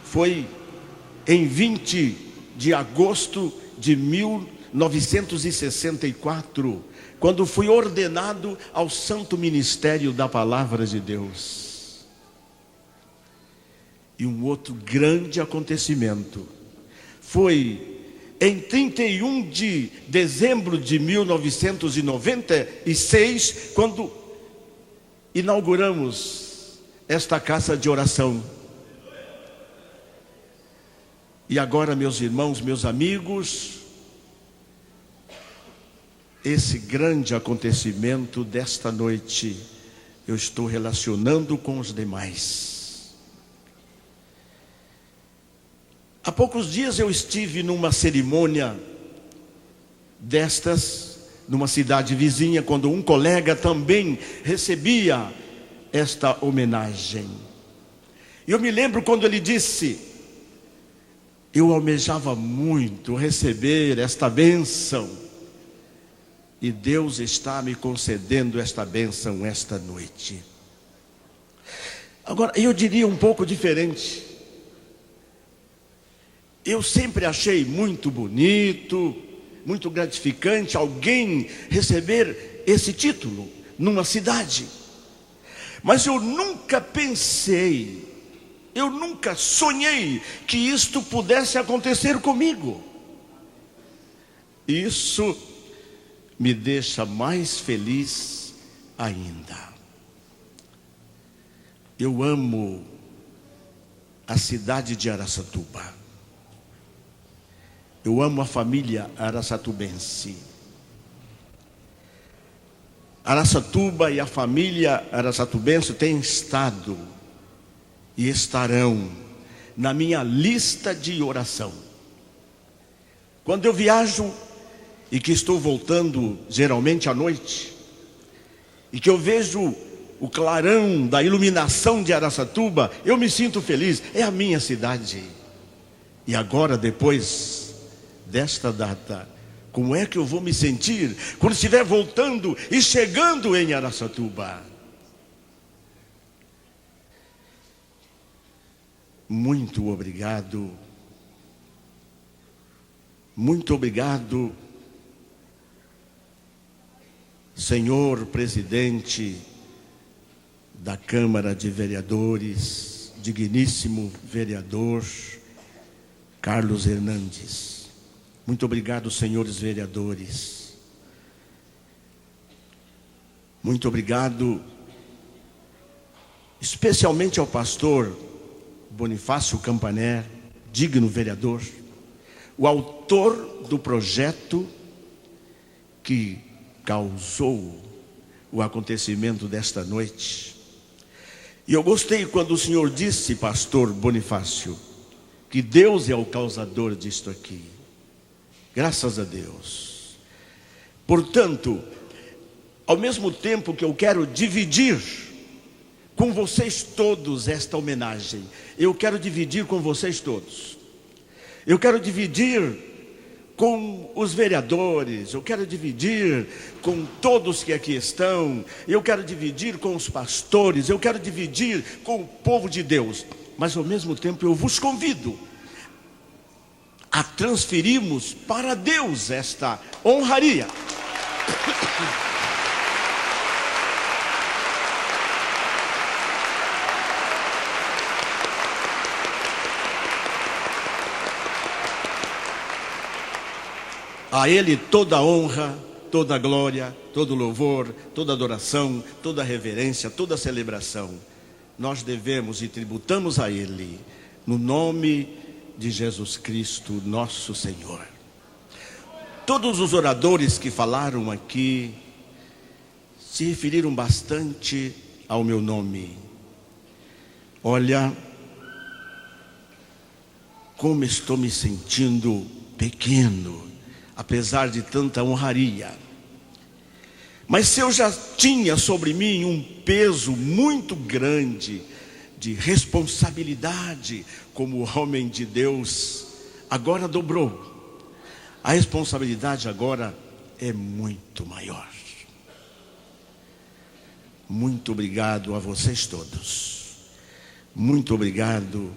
foi em 20 de agosto de 1964, quando fui ordenado ao Santo Ministério da Palavra de Deus. E um outro grande acontecimento foi em 31 de dezembro de 1996, quando inauguramos esta casa de oração. E agora, meus irmãos, meus amigos, esse grande acontecimento desta noite, eu estou relacionando com os demais. Há poucos dias eu estive numa cerimônia destas, numa cidade vizinha, quando um colega também recebia esta homenagem. E eu me lembro quando ele disse: eu almejava muito receber esta bênção, e Deus está me concedendo esta bênção esta noite. Agora, eu diria um pouco diferente. Eu sempre achei muito bonito, muito gratificante alguém receber esse título numa cidade. Mas eu nunca pensei, eu nunca sonhei que isto pudesse acontecer comigo. Isso me deixa mais feliz ainda. Eu amo a cidade de Araçatuba. Eu amo a família araçatubense. Araçatuba e a família araçatubense têm estado e estarão na minha lista de oração. Quando eu viajo e que estou voltando geralmente à noite, e que eu vejo o clarão da iluminação de Araçatuba, eu me sinto feliz. É a minha cidade. E agora, depois desta data, como é que eu vou me sentir quando estiver voltando e chegando em Araçatuba? Muito obrigado. Muito obrigado, senhor presidente da Câmara de Vereadores, digníssimo vereador Carlos Hernandes. Muito obrigado, senhores vereadores. Muito obrigado especialmente ao pastor Bonifácio Campaner, digno vereador, o autor do projeto que causou o acontecimento desta noite. E eu gostei quando o senhor disse, pastor Bonifácio, que Deus é o causador disto aqui. Graças a Deus. Portanto, ao mesmo tempo que eu quero dividir com vocês todos esta homenagem, eu quero dividir com vocês todos. Eu quero dividir com os vereadores, eu quero dividir com todos que aqui estão, eu quero dividir com os pastores, eu quero dividir com o povo de Deus. Mas ao mesmo tempo eu vos convido a transferirmos para Deus esta honraria. A Ele toda a honra, toda a glória, todo o louvor, toda a adoração, toda a reverência, toda a celebração. Nós devemos e tributamos a Ele, no nome de Jesus Cristo, nosso Senhor. Todos os oradores que falaram aqui se referiram bastante ao meu nome. Olha, como estou me sentindo pequeno, apesar de tanta honraria. Mas se eu já tinha sobre mim um peso muito grande de responsabilidade como homem de Deus, agora dobrou. A responsabilidade agora é muito maior. Muito obrigado a vocês todos. Muito obrigado,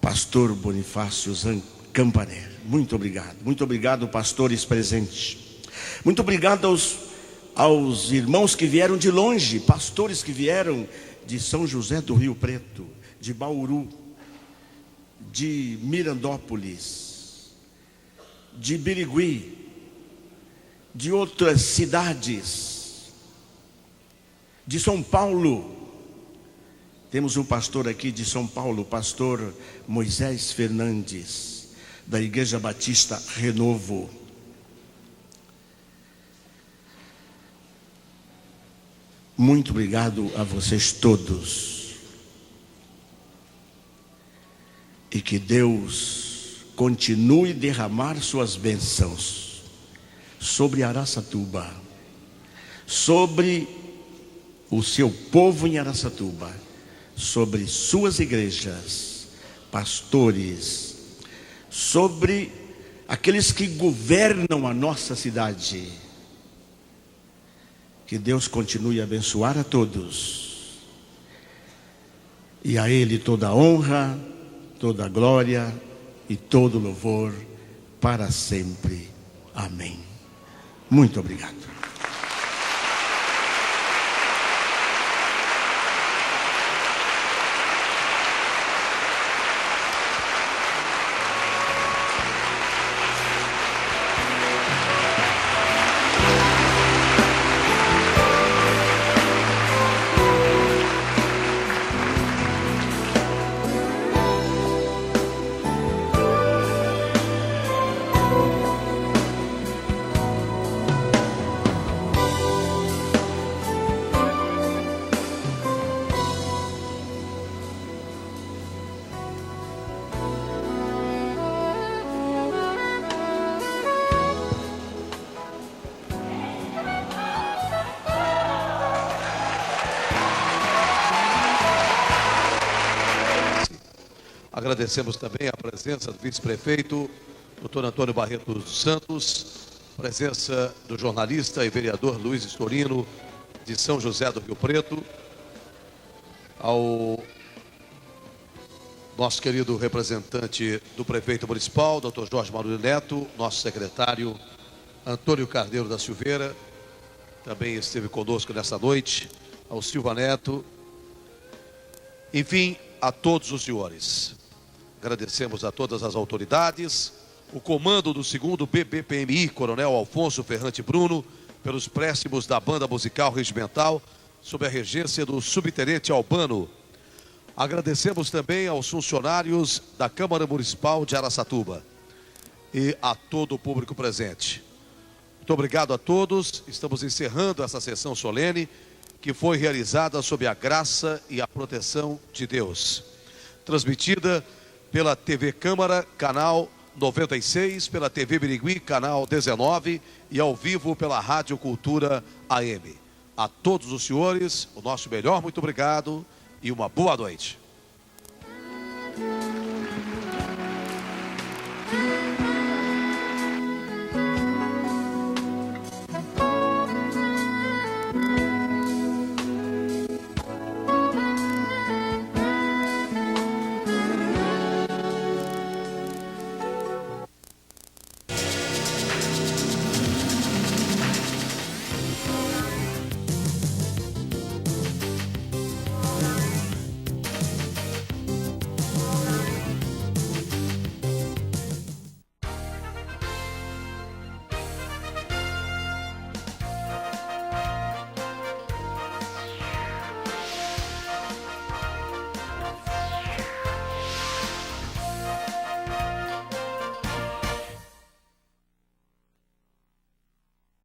pastor Bonifácio Campaner. Muito obrigado. Muito obrigado, pastores presentes. Muito obrigado aos irmãos que vieram de longe, pastores que vieram de São José do Rio Preto, de Bauru, de Mirandópolis, de Birigui, de outras cidades, de São Paulo. Temos um pastor aqui de São Paulo, o pastor Moisés Fernandes, da Igreja Batista Renovo. Muito obrigado a vocês todos. E que Deus continue a derramar suas bênçãos sobre Araçatuba, sobre o seu povo em Araçatuba, sobre suas igrejas, pastores, sobre aqueles que governam a nossa cidade. Que Deus continue a abençoar a todos. E a Ele toda a honra, toda a glória e todo o louvor para sempre. Amém. Muito obrigado. Agradecemos também a presença do vice-prefeito, doutor Antônio Barreto dos Santos, presença do jornalista e vereador Luiz Estorino, de São José do Rio Preto, ao nosso querido representante do prefeito municipal, doutor Jorge Mauro Neto, nosso secretário Antônio Carneiro da Silveira, também esteve conosco nessa noite, ao Silva Neto, enfim, a todos os senhores. Agradecemos a todas as autoridades, o comando do 2º BBPMI, Coronel Alfonso Ferrante Bruno, pelos préstimos da Banda Musical Regimental, sob a regência do subtenente Albano. Agradecemos também aos funcionários da Câmara Municipal de Araçatuba e a todo o público presente. Muito obrigado a todos. Estamos encerrando essa sessão solene que foi realizada sob a graça e a proteção de Deus. Transmitida pela TV Câmara, canal 96, pela TV Birigui, canal 19 e ao vivo pela Rádio Cultura AM. A todos os senhores, o nosso melhor muito obrigado e uma boa noite.